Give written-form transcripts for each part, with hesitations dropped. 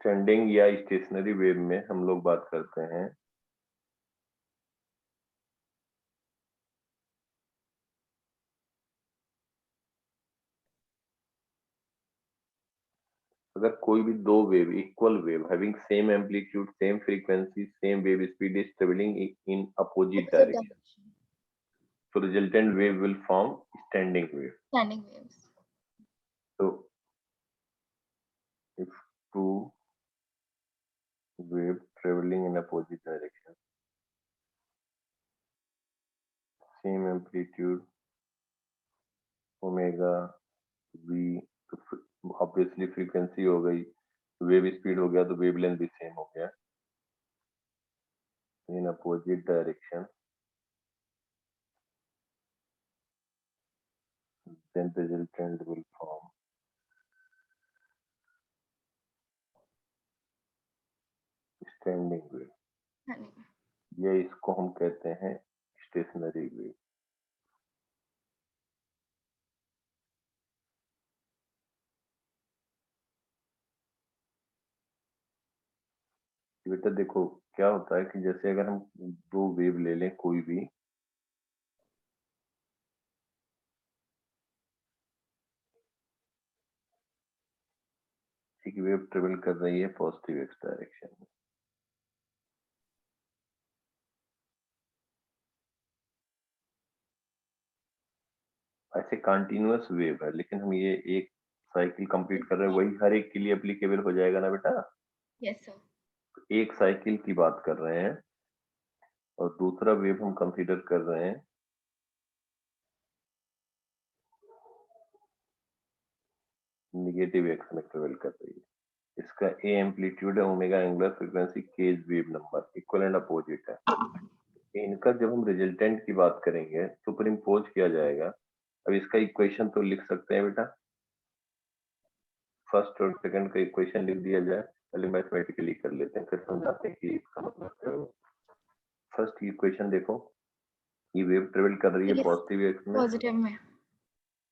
Standing या stationary wave में हम लोग बात करते हैं अगर कोई भी दो wave equal wave having same amplitude same frequency same wave speed is travelling in opposite direction so resultant wave will form standing wave. Standing waves. So if two wave traveling in opposite direction, same amplitude, omega v, तो obviously frequency हो गई, wave speed हो गया, तो wavelength भी same हो गया. In opposite direction, then the resultant will form standing wave. या इसको हम कहते हैं स्टेशनरी वेव. बेटा देखो क्या होता है कि जैसे अगर हम दो वेव ले लें कोई भी, एक वेव ट्रेवल कर रही है पॉजिटिव एक्स डायरेक्शन में, ऐसे कंटिन्यूअस वेव है, लेकिन हम ये एक साइकिल कंप्लीट कर रहे हैं, वही हर एक के लिए एप्लीकेबल हो जाएगा ना बेटा? Yes sir. एक साइकिल की बात कर रहे हैं और दूसरा वेव हम कंसीडर कर रहे हैं नेगेटिव एक्स में ट्रेवल कर रही है. इसका ए एम्पलीट्यूड है, ओमेगा एंगुलर फ्रीक्वेंसी, के wave number, equal and opposite है. इनका जब हम रिजल्टेंट की बात करेंगे सुपर इम्पोज किया जाएगा. अब इसका इक्वेशन तो लिख सकते हैं बेटा, फर्स्ट और सेकंड का इक्वेशन लिख दिया जाए. पहले मैथमेटिकली कर लेते हैं, फिर समझाते हैं कि इसका मतलब क्या है. फर्स्ट इक्वेशन देखो, ये वेव ट्रेवल कर रही है पॉजिटिव एक्स में, पॉजिटिव में.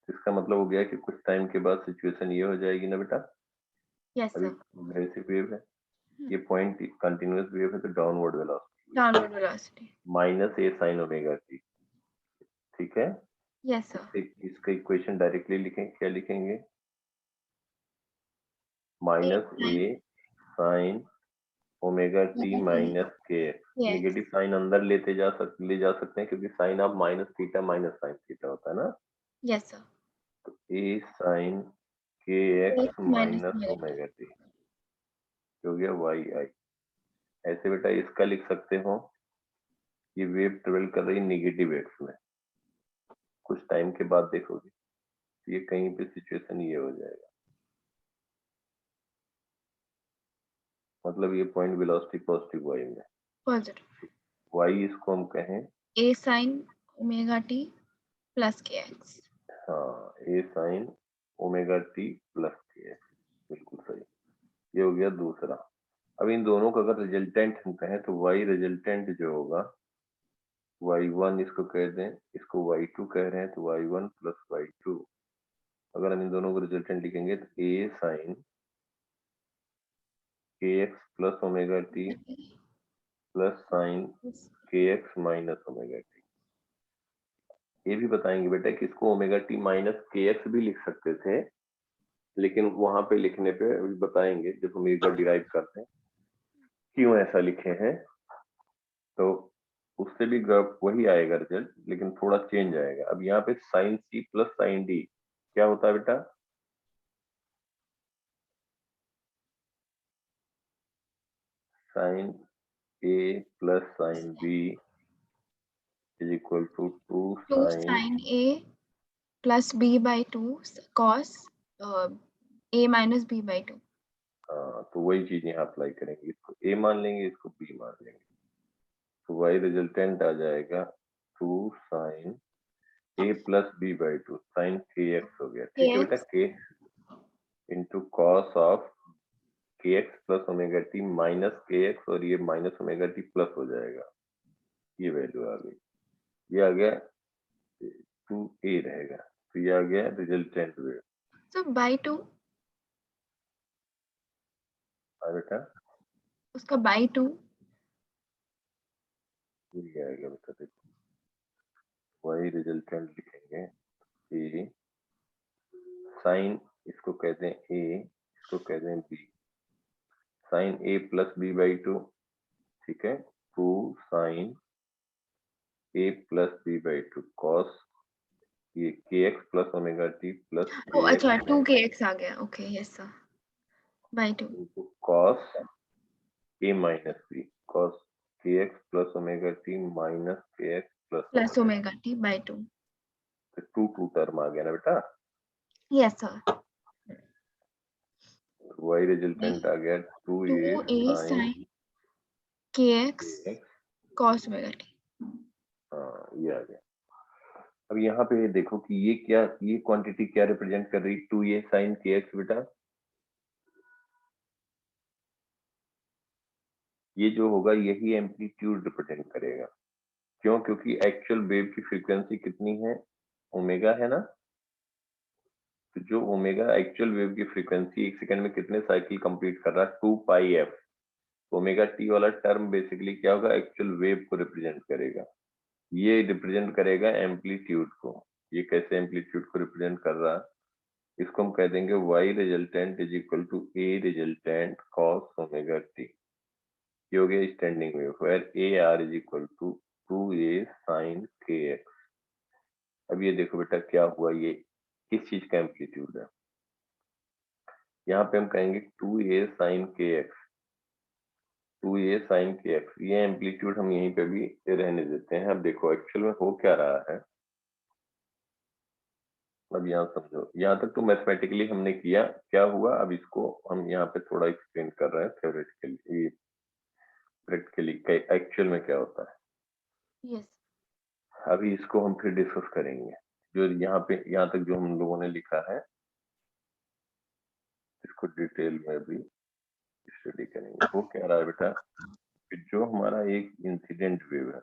इसका मतलब हो गया कि कुछ टाइम के बाद सिचुएशन ये हो जाएगी ना बेटा. यस अभी सर. एग्रेसिव वेव है, ये पॉइंट कंटिन्यूअस वेव है, तो downward velocity, downward velocity minus A sine omega T. ठीक है. Yes sir. इसका इक्वेशन डायरेक्टली लिखें, क्या लिखेंगे? Minus A sine omega T minus K. Negative sine अंदर ले जा सकते हैं, क्योंकि sine of minus theta minus sine theta होता है ना. Yes sir. तो ए साइन के एक्स माइनस ओमेगा टी हो गया वाई आई. ऐसे बेटा इसका लिख सकते हो, ये वेव ट्रेवल कर रही है नेगेटिव एक्स में, कुछ टाइम के बाद देखोगे ये कहीं पे सिचुएशन ये हो जाएगा, मतलब ये पॉइंट वेलोसिटी पॉजिटिव वाई में, पॉजिटिव वाई इसको हम कहें ए साइन ओमेगा टी प्लस के एक्स. हाँ, ए साइन ओमेगा टी प्लस के एक्स, बिल्कुल सही. ये हो गया दूसरा. अब इन दोनों का अगर रिजल्टेंट हम कहें तो वाई रिजल्टेंट जो होगा y1 इसको कह दें, इसको y2 कह रहे हैं, तो y1 प्लस y2. अगर हम इन दोनों को रिजल्टेंट लिखेंगे तो a sine kx plus omega T plus sine kx minus omega t. ये भी बताएंगे बेटा कि इसको ओमेगा टी माइनस kx भी लिख सकते थे, लेकिन वहां पे लिखने पे अभी बताएंगे जब हम एक बार डिराइव करते हैं क्यों ऐसा लिखे हैं. तो उससे भी वही आएगा रिजल्ट, लेकिन थोड़ा चेंज आएगा. अब यहाँ पे sine c plus sine d क्या होता है बेटा? Sine A plus sine b is equal to 2 sine A plus B by 2 cos A minus b by 2. तो वही चीज यहाँ अप्लाई करेंगे, इसको ए मान लेंगे, इसको बी मान लेंगे, तो वही रिजल्टेंट आ जाएगा 2 sine A plus B by 2 sine के एक्स हो गया. ठीक है बेटा, k into cos of k x plus omega T minus के एक्स, और ये माइनस ओमेगा टी प्लस हो जाएगा, ये वैल्यू आ गई. ये आ गया 2a रहेगा, तो ये आ गया रिजल्टेंट वेव. So by 2 बेटा उसका बाई 2। ये आएगा बेटा, देखो वही रिजल्टेंट लिखेंगे ए साइन, इसको कहते हैं ए, इसको कहते हैं B, sine A plus B by 2, ठीक है, 2 sine A plus B by 2 cos ये K x plus omega T plus okay अच्छा, एक्स 2kx आ गया। Okay, yes sir, by 2 into cos A minus B, cos K x plus omega T minus के x plus plus omega omega T by 2। T, 2 term आ गया ना बेटा, yes sir. वही resultant आ गया 2a 2a sine sin kx x, cos omega t. हाँ ये आ गया। अब यहाँ पे देखो कि ये क्या, ये क्वांटिटी क्या रिप्रेजेंट कर रही, 2a साइन के एक्स बेटा, ये जो होगा यही एम्पलीट्यूड रिप्रेजेंट करेगा। क्यों? क्योंकि एक्चुअल वेव की फ्रीक्वेंसी कितनी है, ओमेगा है ना, तो जो ओमेगा एक्चुअल वेव की फ्रीक्वेंसी एक सेकंड में कितने साइकिल कंप्लीट कर रहा है, 2 पाई एफ, ओमेगा टी वाला टर्म बेसिकली क्या होगा, एक्चुअल वेव को रिप्रेजेंट करेगा, ये रिप्रेजेंट करेगा एम्पलीट्यूड को। ये कैसे एम्पलीट्यूड को रिप्रेजेंट कर रहा है, इसको हम कह देंगे y resultant is equal to a resultant cos omega t, ये हो गया standing wave, where a r is equal to 2a sin kx। अब ये देखो बेटा क्या हुआ, ये किस चीज का एम्पलीट्यूड है, यहाँ पे हम कहेंगे 2a sin kx, 2a sin kx, ये एम्पलीट्यूड हम यहीं पे भी रहने देते हैं। अब देखो एक्चुअल में हो क्या रहा है, अब यहाँ समझो, यहाँ तक तो मैथमेटिकली हमने किया, क्या हुआ अब इसको हम यहाँ पे थोड़ा एक्सप्लेन कर रहे हैं थ्योरेटिकली, प्रैक्टिकली एक्चुअल में क्या होता यस। है, अभी इसको हम फिर डिस्कस करेंगे। जो यहाँ पे यहाँ तक जो हम लोगों ने लिखा है इसको डिटेल में भी स्टडी करेंगे। वो कह रहा है बेटा कि जो हमारा एक इंसिडेंट वेव है,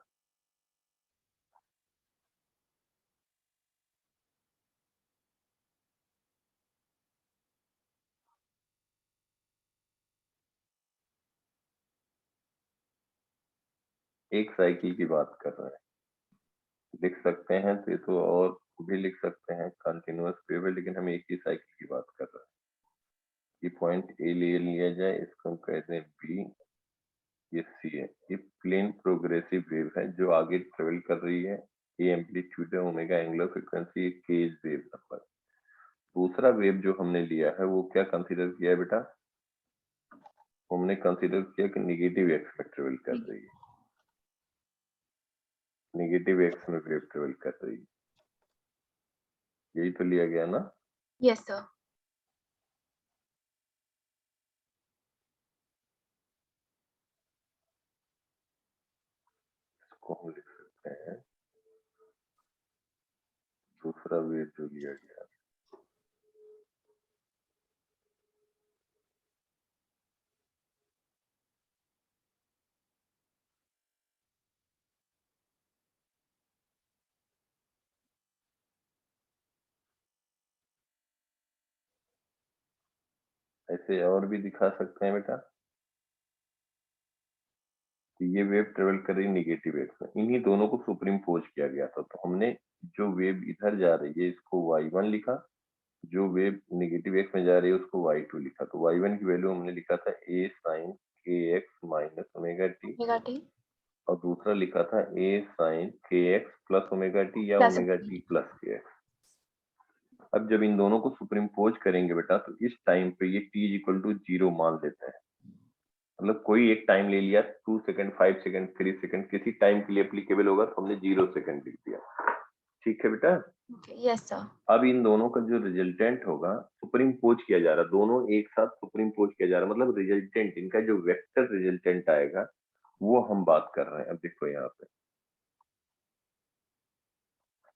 एक साइकिल की बात कर रहे हैं, लिख सकते हैं तो ये तो और भी लिख सकते हैं, कंटिन्यूअस वेव है, लेकिन हम एक ही साइकिल की बात कर रहे हैं। ये पॉइंट ए ले लिया जाए, इसको हम कहते हैं बी, ये सी है, ये प्लेन प्रोग्रेसिव वेव है जो आगे ट्रेवल कर रही है, ये एम्पलीट्यूड है omega, angular frequency, k is wave number. दूसरा वेव जो हमने लिया है वो क्या कंसीडर किया है बेटा, हमने कंसीडर किया कि निगेटिव एक्स में ट्रेवल कर रही है, निगेटिव एक्स में वेव ट्रेवल कर रही है, यही तो लिया गया ना। Yes sir. इसको हम लिख सकते हैं दूसरा वेव जो लिया गया, ऐसे और भी दिखा सकते हैं बेटा कि ये वेव ट्रेवल कर रही है निगेटिव एक्स में, इन्हीं दोनों को सुपरिम्पोज किया गया था, तो हमने जो वेव इधर जा रही है इसको y1 लिखा, जो वेव नेगेटिव एक्स में जा रही है उसको y2 लिखा, तो y1 की वैल्यू हमने लिखा था a sin kx minus omega T, omega T और दूसरा लिखा था a sin kx plus omega T या plus omega T plus kx। अब जब इन दोनों को सुपरिम्पोज करेंगे बेटा तो इस टाइम पे ये t इक्वल टू 0 मान लेते हैं, मतलब कोई एक टाइम ले लिया, 2 सेकंड, 5 सेकंड, 3 सेकंड, किसी टाइम के लिए एप्लीकेबल होगा तो हमने 0 सेकंड लिख दिया, ठीक है बेटा। Yes sir. अब इन दोनों का जो रिजल्टेंट होगा सुप्रीम पोज किया जा रहा है, दोनों एक साथ सुप्रीम पोज किया जा रहा है, मतलब रिजल्टेंट इनका जो वेक्टर रिजल्टेंट आएगा वो हम बात कर रहे हैं। अब देखो यहाँ पे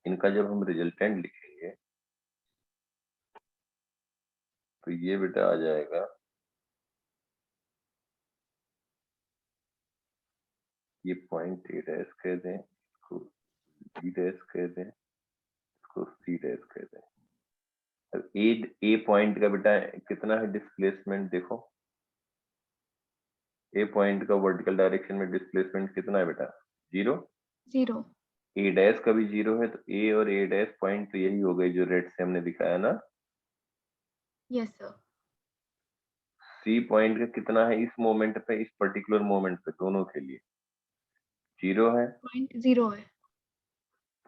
इनका जब हम रिजल्टेंट लिखेंगे तो ये बेटा आ जाएगा, ये पॉइंट ए डैश कह दें, इसको बी डैश कह दें, इसको सी डैश कह दें। अब ए पॉइंट का बेटा कितना है डिस्प्लेसमेंट देखो, ए पॉइंट का वर्टिकल डायरेक्शन में डिस्प्लेसमेंट कितना है बेटा? 0। 0। ए डैश का भी 0 है, तो ए और ए डैश पॉइंट तो यही हो गई जो रेड से हमने दिखाया ना। Yes sir. सी पॉइंट का कितना है इस मोमेंट पे, इस पर्टिकुलर मोमेंट पे, दोनों के लिए 0 है, 0.0 है।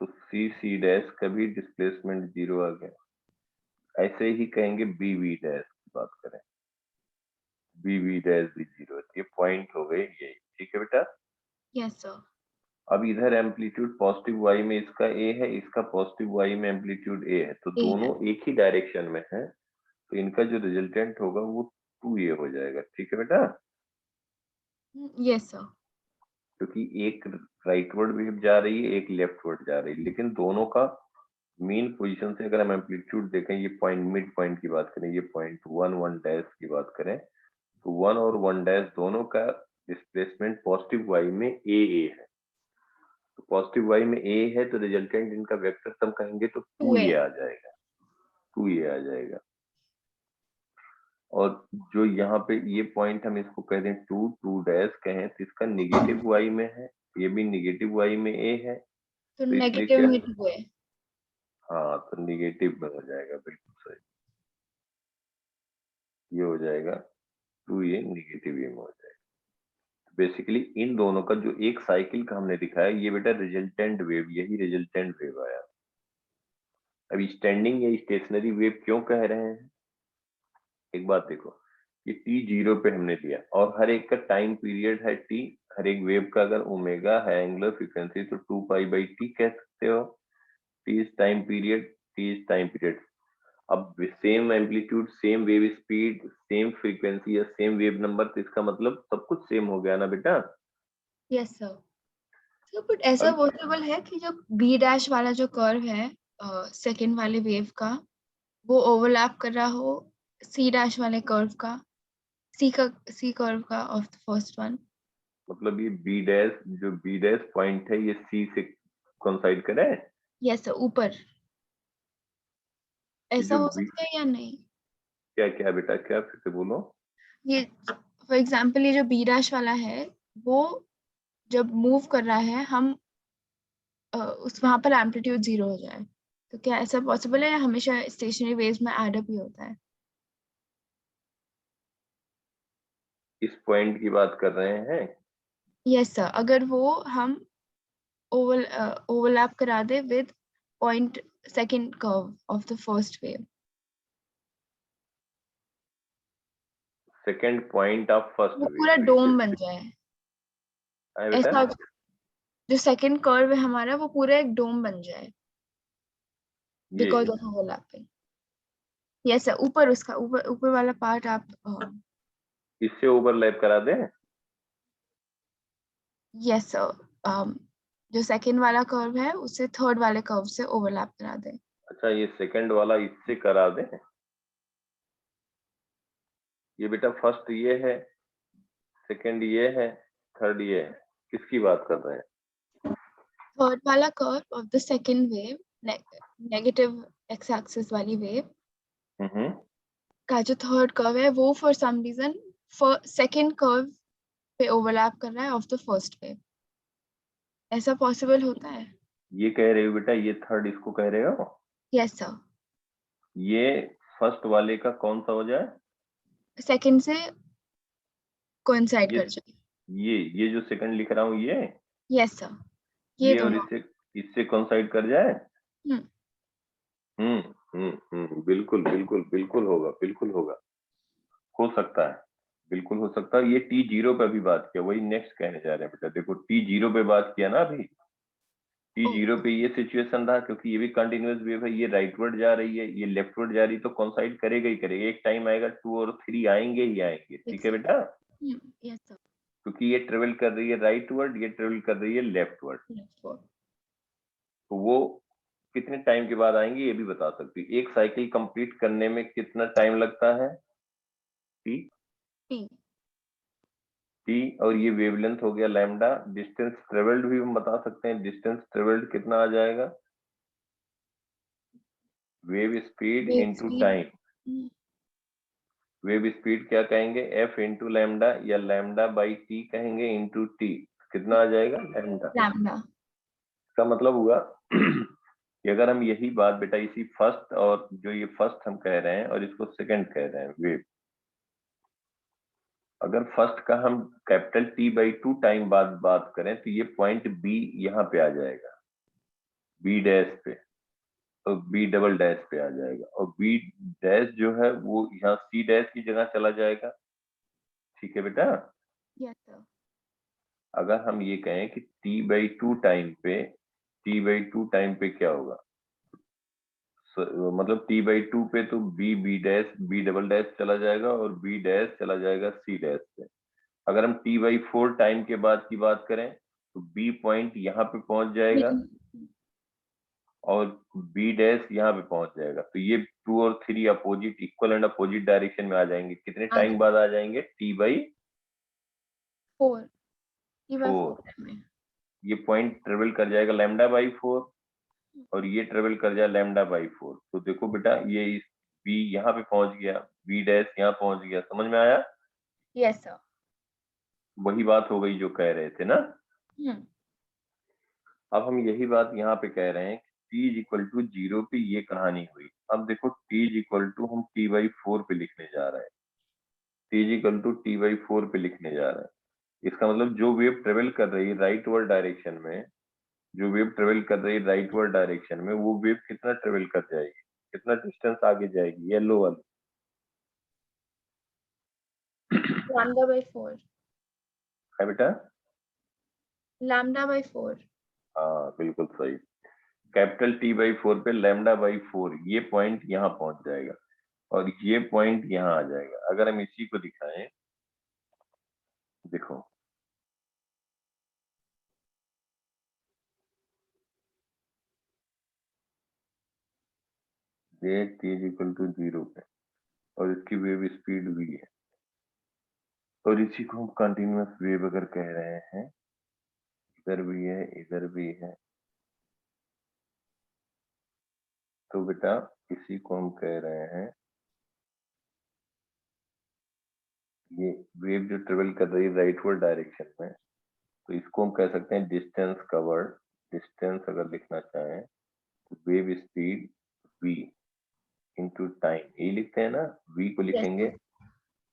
तो सी सी डैश का भी डिस्प्लेसमेंट 0 आ गया। ऐसे ही कहेंगे बी वी डैश की बात करें, बी वी डैश भी 0 है, ये पॉइंट हो गए यही। ठीक है बेटा। Yes sir. अब इधर एम्पलीट्यूड पॉजिटिव वाई में इसका ए है, इसका पॉजिटिव वाई में एम्पलीट्यूड ए है, तो ए है। दोनों एक ही डायरेक्शन में है, तो इनका जो रिजल्टेंट होगा वो 2a हो जाएगा। ठीक है बेटा। Yes sir. क्योंकि एक राइटवर्ड वेव जा रही है, एक लेफ्टवर्ड जा रही है, लेकिन दोनों का मीन पोजीशन से अगर हम एम्पलीट्यूड देखें, ये पॉइंट मिड पॉइंट की बात करें, ये पॉइंट 1 डैश की बात करें, तो 1 और 1 डैश दोनों का डिस्प्लेसमेंट पॉजिटिव वाई में ए है, तो पॉजिटिव वाई में ए है, तो रिजल्टेंट इनका वेक्टर सम कहेंगे तो 2a आ जाएगा, 2a आ जाएगा। और जो यहाँ पे ये पॉइंट हम इसको कह दें 2 डैश कहें, तो इसका निगेटिव वाई में है, ये भी निगेटिव वाई में ए है, तो तो इसलिए नेगेटिव क्या, में 2 है। हाँ तो निगेटिव में हो जाएगा, बिल्कुल सही, ये हो जाएगा 2a निगेटिव ए में हो जाएगा। बेसिकली इन दोनों का जो एक साइकिल का हमने दिखाया, ये बेटा रिजल्टेंट वेव, यही रिजल्टेंट वेव आया। अब स्टैंडिंग या स्टेशनरी वेव क्यों कह रहे हैं, एक बात देखो, ये टी 0 पे हमने लिया और हर एक का टाइम पीरियड है टी, हर एक वेव का अगर ओमेगा है एंगुलर फ्रीक्वेंसी, तो 2 पाई/टी कह सकते हो, T is time period, T is time period. अब same amplitude, same wave speed, same frequency या सेम वेव नंबर, तो इसका मतलब सब कुछ सेम हो गया ना बेटा। Yes sir. तो बट ऐसा अब पॉसिबल है कि जो बी डैश वाला जो कर्व है सेकंड वाले वेव का, वो ओवरलैप कर रहा हो सी डैश वाले कर्व का, सी कर्व का ऑफ द फर्स्ट वन। मतलब ये बी डैश, जो बी डैश पॉइंट है, ये सी से कोइंसाइड करे, यस सर, ऊपर। ये ऐसा जो हो बी, सकता है या नहीं? क्या क्या बेटा, क्या फिर से बोलो। ये फॉर एग्जांपल ये जो बी डैश वाला है, वो जब मूव कर रहा है, हम उस वहां पर एम्पलीट्यूड 0 हो जाए, तो क्या ऐसा पॉसिबल है या हमेशा स्टेशनरी वेव्स में एड अप ही होता है? इस पॉइंट की बात कर रहे हैं। यस सर, अगर वो हम ओवरलैप करा दे with point second curve of the first wave. Second point of first वो पूरा वेव, डोम बन जाए। है बेटा। ऐसा जो सेकंड कर्व है हमारा, वो पूरा एक डोम बन जाए ये because of overlapping. Yes sir, ऊपर उसका ऊपर ऊपर वाला पार्ट आप इससे ओवरलैप करा दें। यस सर, जो सेकंड वाला कर्व है उसे थर्ड वाले कर्व से ओवरलैप करा दें। अच्छा, ये सेकंड वाला इससे करा दें। ये बेटा फर्स्ट ये है, सेकंड ये है, थर्ड ये है, किसकी बात कर रहे हैं? थर्ड वाला curve of the second wave, negative x axis वाली वेव हम्म। का जो थर्ड कर्व है, वो for some reason second curve पे ओवरलैप कर रहा है ऑफ द फर्स्ट वेव। ऐसा पॉसिबल होता है? ये कह रहे हो बेटा, ये थर्ड इसको कह रहे हो, यस सर। ये फर्स्ट वाले का कौन सा हो जाए? सेकंड से कोइंसाइड ये कर जाए। ये जो सेकंड लिख रहा हूँ, यस सर, ये ये और दोनों। इससे इससे कोइंसाइड कर जाए। हम्म। बिल्कुल बिल्कुल बिल्कुल होगा, बिल्कुल होगा, हो सकता है, बिल्कुल हो सकता है। ये टी 0 पे अभी बात किया, वही नेक्स्ट कहने जा रहे हैं बेटा। देखो टी 0 पे बात किया ना अभी, टी ओ, 0 पे ये सिचुएशन रहा, क्योंकि ये भी कंटिन्यूअस वेव है, ये राइटवर्ड जा रही है, ये लेफ्टवर्ड जा रही है, तो कोइंसाइड करेगा ही करेगा। एक टाइम आएगा 2 और 3 आएंगे ही आएंगे। ठीक है बेटा। Yes sir. क्योंकि ये ट्रेवल कर रही है राइटवर्ड, ये ट्रेवल कर रही है लेफ्टवर्ड, तो वो कितने टाइम के बाद आएंगे ये भी बता सकती है। एक साइकिल कंप्लीट करने में कितना टाइम लगता है? T, T. टी, और ये वेवलेंथ हो गया लैम्डा। डिस्टेंस ट्रेवल्ड भी हम बता सकते हैं, डिस्टेंस ट्रेवल्ड कितना आ जाएगा? Wave speed wave into speed. Time. Wave speed क्या कहेंगे, एफ इंटू लैम्डा या लैम्डा बाई टी कहेंगे इंटू टी, कितना आ जाएगा लैम्डा। लैम्डा। इसका मतलब हुआ कि अगर हम यही बात बेटा इसी फर्स्ट और जो ये फर्स्ट हम कह रहे हैं और इसको सेकंड कह रहे हैं वेव, अगर फर्स्ट का हम capital T by two time बाद बात करें तो ये पॉइंट बी यहाँ पे आ जाएगा, बी डैश पे, तो बी डबल डैश पे आ जाएगा और बी डैश जो है वो यहाँ सी डैश की जगह चला जाएगा। ठीक है बेटा। Yes sir. अगर हम ये कहें कि टी बाई टू टाइम पे, टी बाई टू टाइम पे क्या होगा, मतलब टी बाई टू पे तो b dash b double dash चला जाएगा और बी डैश चला जाएगा सी डैश पे। अगर हम टी बाई फोर टाइम के बाद की बात करें तो बी पॉइंट यहाँ पे पहुंच जाएगा और बी डैश यहाँ पे पहुंच जाएगा, तो ये टू और three opposite equal and opposite direction में आ जाएंगे। कितने टाइम बाद आ जाएंगे, T by 4, T by 4 four. में। ये पॉइंट ट्रेवल कर जाएगा लैम्डा बाई फोर और ये ट्रेवल कर जाए लैम्डा बाई फोर। तो देखो बेटा ये इस बी यहाँ पे पहुंच गया, बी डैश यहाँ पहुंच गया, समझ में आया। Yes sir. वही बात हो गई जो कह रहे थे ना। हम्म। अब हम यही बात यहाँ पे कह रहे हैं कि t is equal to zero पे ये कहानी हुई। अब देखो t इज इक्वल टू हम t बाई फोर पे लिखने जा रहे हैं, t is equal to t by four पे लिखने जा रहे हैं। इसका मतलब जो वेव ट्रेवल कर रही है राइट वर्ड डायरेक्शन में, जो वेव ट्रेवल कर रही है राइट वर्ड डायरेक्शन में, वो वेव कितना ट्रेवल कर जाएगी, कितना डिस्टेंस आगे जाएगी, येलो वाली। Lambda by 4। है बेटा। Lambda by 4। हाँ बिल्कुल सही। कैपिटल टी बाई फोर पे लैम्डा बाई फोर ये पॉइंट यहाँ पहुंच जाएगा और ये पॉइंट यहाँ आ जाएगा। अगर हम इसी को दिखाएं, देखो ये t is equal to zero पे और इसकी वेव स्पीड v है और इसी को हम कंटिन्यूअस वेव अगर कह रहे हैं, इधर भी है इधर भी है, तो बेटा इसी को हम कह रहे हैं, ये वेव जो ट्रेवल कर रही है राइटवर्ड डायरेक्शन में, तो इसको हम कह सकते हैं डिस्टेंस कवर्ड। डिस्टेंस अगर लिखना चाहें तो wave speed v into time, ये लिखते हैं ना, v को यस लिखेंगे,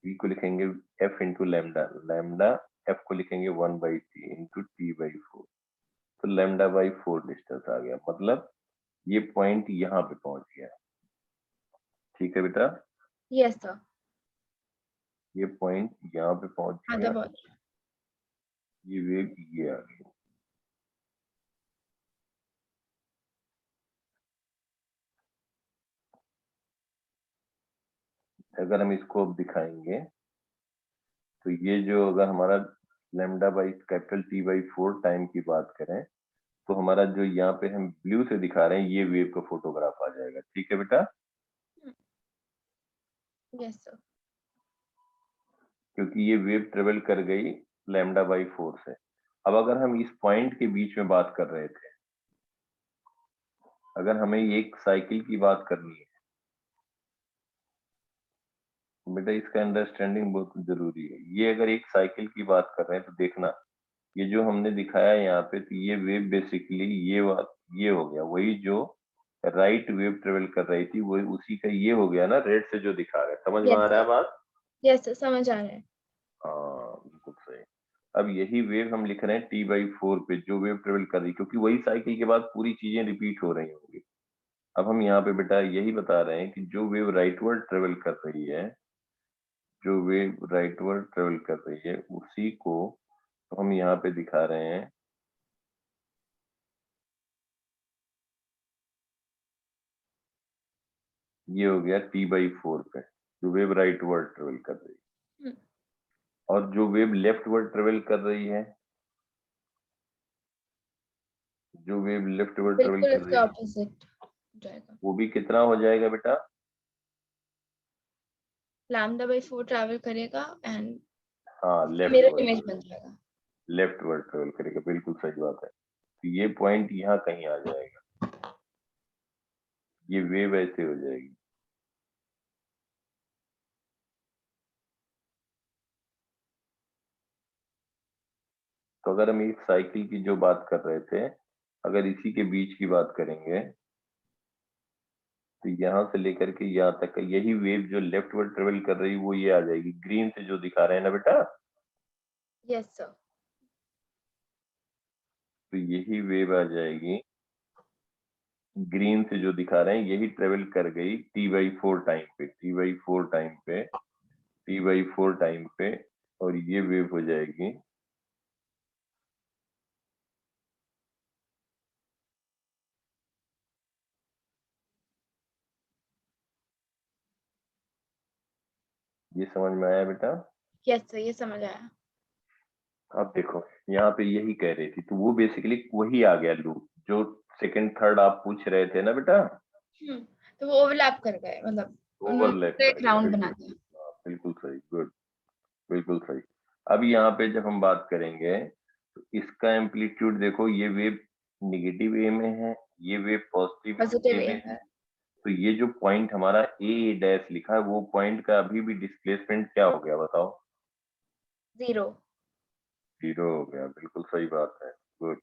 v को लिखेंगे f into lambda, lambda f को लिखेंगे one by T into T by four, तो लैम्डा बाई फोर डिस्टेंस आ गया, मतलब ये पॉइंट यहाँ पे पहुंच गया। ठीक है बेटा, यस सर। ये पॉइंट यहाँ पे पहुंच आधा गया, बहुत। ये वेव ये आ गई। अगर हम इसको अब दिखाएंगे तो ये जो अगर हमारा lambda by capital T by four time की बात करें तो हमारा जो यहाँ पे हम ब्लू से दिखा रहे हैं ये वेव का फोटोग्राफ आ जाएगा। ठीक है बेटा, यस सर। क्योंकि ये वेव ट्रेवल कर गई लैम्डा बाई फोर से। अब अगर हम इस पॉइंट के बीच में बात कर रहे थे, अगर हमें एक साइकिल की बात करनी है बेटा, इसका अंडरस्टैंडिंग बहुत जरूरी है। ये अगर एक साइकिल की बात कर रहे हैं तो देखना ये जो हमने दिखाया यहाँ पे, तो ये वेव बेसिकली ये हो गया वही जो राइट वेव ट्रेवल कर रही थी, वही उसी का ये हो गया ना, रेड से जो दिखा रहा है। समझ में आ यस रहा है सर। बात। यस सर, समझ आ रहा है। हाँ बिल्कुल सही। अब यही वेव हम लिख रहे हैं टी बाई फोर पे जो वेव ट्रेवल कर रही, क्योंकि वही साइकिल के बाद पूरी चीजें रिपीट हो रही होंगी। अब हम यहाँ पे बेटा यही बता रहे हैं कि जो वेव राइटवर्ड ट्रेवल कर रही है, जो वेव राइटवर्ड ट्रेवल कर रही है उसी को तो हम यहाँ पे दिखा रहे हैं, ये हो गया टी बाई फोर पे जो वेव राइट वर्ड ट्रेवल कर रही है। और जो वेव लेफ्ट वर्ड ट्रेवल कर रही है, जो वेव लेफ्ट वर्ड ट्रेवल बिल्कुल कर इसका रही है ऑपोजिट जाएगा। वो भी कितना हो जाएगा बेटा, लैम्डा बाई 4 ट्रैवल करेगा एंड हाँ लेफ्ट मिरर वर्ड, इमेज बन जाएगा। लेफ्ट वर्ड ट्रेवल करेगा, बिल्कुल सही बात है। तो ये पॉइंट यहाँ कहीं आ जाएगा, ये वेव ऐसे हो जाएगी। तो अगर हम इस साइकिल की जो बात कर रहे थे, अगर इसी के बीच की बात करेंगे तो यहाँ से लेकर के यहाँ तक का यही वेव जो लेफ्ट वर्ड ट्रेवल कर रही है वो ये आ जाएगी, ग्रीन से जो दिखा रहे हैं ना बेटा, यस सर। तो यही वेव आ जाएगी ग्रीन से जो दिखा रहे हैं, यही ट्रेवल कर गई t/4 टाइम पे, t/4 टाइम पे, t/4 टाइम पे, और ये वेव हो जाएगी ये। समझ में आया बेटा? यस सर, ये समझ आया। अब देखो यहाँ पे यही कह रही थी, तो वो बेसिकली वही आ गया लूप जो सेकंड थर्ड आप पूछ रहे थे ना बेटा, तो वो ओवरलैप कर गए, मतलब ओवरलैप उन्होंने कर एक गया। राउंड बना बिल्कुल, दिया। हाँ, बिल्कुल सही, गुड, बिल्कुल सही। अब यहाँ पे जब हम बात करेंगे तो इसका एम्पलीट्यूड देखो, ये वेव निगेटिव ए में है, ये वेव पॉजिटिव पॉजिटिव ए ए में है। है। तो ये जो पॉइंट हमारा ए डैश लिखा है, वो पॉइंट का अभी भी डिस्प्लेसमेंट क्या हो गया बताओ? 0। 0 हो गया, बिल्कुल सही बात है, गुड।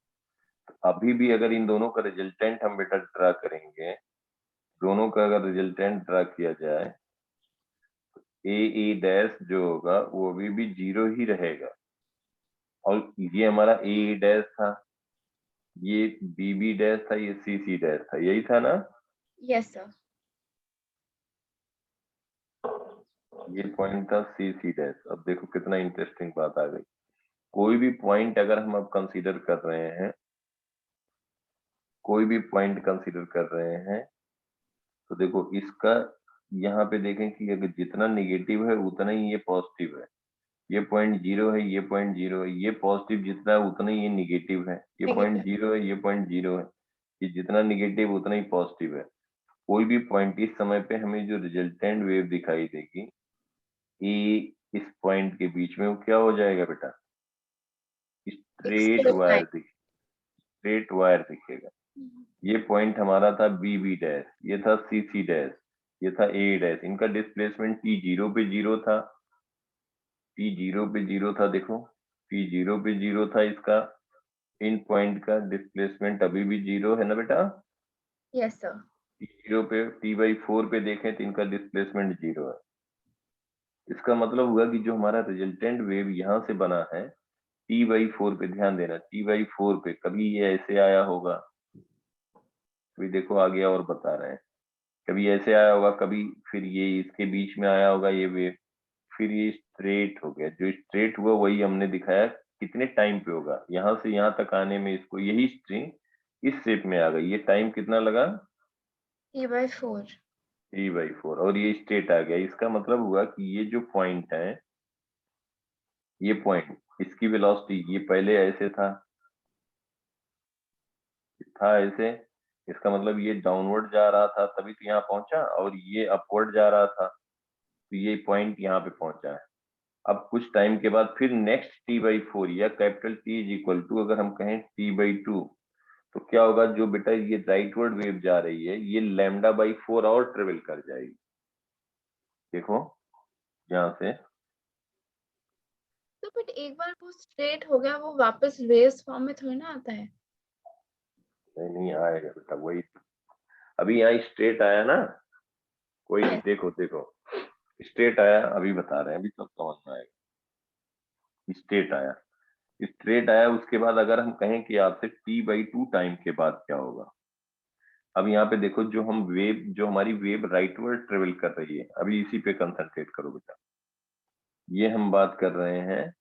अभी भी अगर इन दोनों का रिजल्टेंट हम बेटा ड्रा करेंगे, दोनों का अगर रिजल्टेंट ड्रा किया जाए, ए डैश जो होगा वो अभी भी 0 ही रहेगा, और ये हमारा ए डैश था, ये बी डैश था, ये सी डैश था, यही था ना? Yes sir. ये पॉइंट था सी डैश। अब देखो कितना इंटरेस्टिंग बात आ गई। कोई भी पॉइंट अगर हम अब कंसीडर कर रहे हैं, कोई भी पॉइंट कंसीडर कर रहे हैं, तो देखो इसका यहाँ पे देखें कि अगर जितना निगेटिव है उतना ही ये पॉजिटिव है। ये पॉइंट 0 है, ये पॉइंट 0 है, ये पॉजिटिव जितना है उतना ही ये निगेटिव है। ये पॉइंट 0 है, ये पॉइंट 0 है, ये जितना निगेटिव उतना ही पॉजिटिव है। कोई भी पॉइंट इस समय पे हमें जो रिजल्टेंट वेव दिखाई देगी, ये इस पॉइंट के बीच में वो क्या हो जाएगा बेटा? एक स्ट्रेट स्ट्रेट वायर लाइन। दिख स्ट्रेट वायर दिखेगा। ये पॉइंट हमारा था बी डैश, ये था सी डैश, ये था ए डैश। इनका डिस्प्लेसमेंट टी जीरो पे जीरो था, टी जीरो पे जीरो था, देखो टी जीरो पे जीरो था इसका। इन पॉइंट का डिस्प्लेसमेंट अभी भी 0 है ना बेटा? Yes sir. टी जीरो पे t/4 पे देखें तो इनका डिस्प्लेसमेंट 0 है। इसका मतलब हुआ कि जो हमारा रिजल्टेंट वेव यहाँ से बना है t/4 पे, ध्यान देना t/4 पे, कभी ये ऐसे आया होगा, कभी देखो आगे और बता रहे हैं, कभी ऐसे आया होगा, कभी फिर ये इसके बीच में आया होगा ये वेव, फिर ये स्ट्रेट हो गया। जो स्ट्रेट हुआ वही हमने दिखाया कितने टाइम पे होगा, यहाँ से यहाँ तक आने में इसको, यही स्ट्रिंग इस शेप में आ गई, ये टाइम कितना लगा? t/4। t/4, और ये स्ट्रेट आ गया। इसका मतलब हुआ कि ये जो पॉइंट है, ये पॉइंट, इसकी वेलोसिटी ये पहले ऐसे था ऐसे, इसका मतलब ये डाउनवर्ड जा रहा था तभी तो यहाँ पहुंचा, और ये अपवर्ड जा रहा था तो ये पॉइंट यहाँ पे पहुंचा है। अब कुछ टाइम के बाद फिर नेक्स्ट t/4 या capital T is equal to, अगर हम कहें t/2, तो क्या होगा? जो बेटा ये राइटवर्ड वेव जा रही है, ये λ/4 और ट्रेवल कर जाएगी। देखो यहाँ से, तो बट एक बार वो स्ट्रेट हो गया, वो वापस रेस फॉर्म में थोड़ी ना आता है। नहीं आएगा बेटा, वही अभी यहाँ स्ट्रेट आया ना, कोई नहीं, यस। देखो देखो स्ट्रेट आया, अभी बता रहे हैं, अभी सब समझ में आएगा। स्ट्रेट आया, स्ट्रेट आया, उसके बाद अगर हम कहें कि आपसे t/2 टाइम के बाद क्या होगा? अब यहाँ पे देखो, जो हम वेव, जो हमारी वेव राइटवर्ड ट्रेवल कर रही है, अभी इसी पे कंसंट्रेट करो बेटा। ये हम बात कर रहे हैं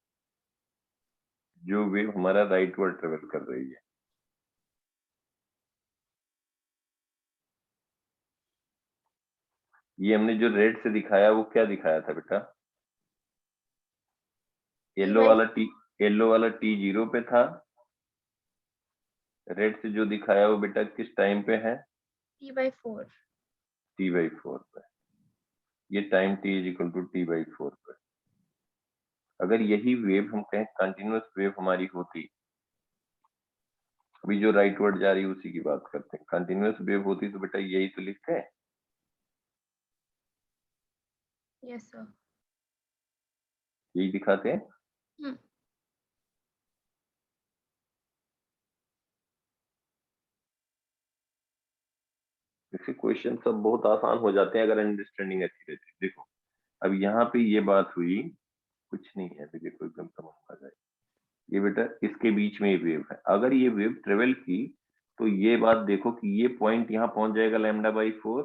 जो वेव हमारा राइटवर्ड ट्रेवल कर रही है। ये हमने जो रेड से दिखाया वो क्या दिखाया था बेटा? Yellow t/4। वाला टी, येलो वाला t0 पे था। रेड से जो दिखाया वो बेटा किस टाइम पे है? t/4। t/4 पे। ये time t is equal to t/4 पे। अगर यही वेव हम कहें कंटिन्यूअस वेव हमारी होती, अभी जो राइटवर्ड जा रही है उसी की बात करते हैं, कंटिन्यूअस वेव होती तो बेटा यही तो लिखते हैं, यस सर। यही दिखाते हैं। से क्वेश्चन सब बहुत आसान हो जाते हैं अगर अंडरस्टैंडिंग अच्छी रहती है। देखो अब यहाँ पे ये बात हुई, कुछ नहीं है, देखो एकदम समझ आ जाए। ये बेटा इसके बीच में ये वेव है, अगर ये वेव ट्रेवल की तो ये बात देखो कि ये पॉइंट यहाँ पहुंच जाएगा λ/4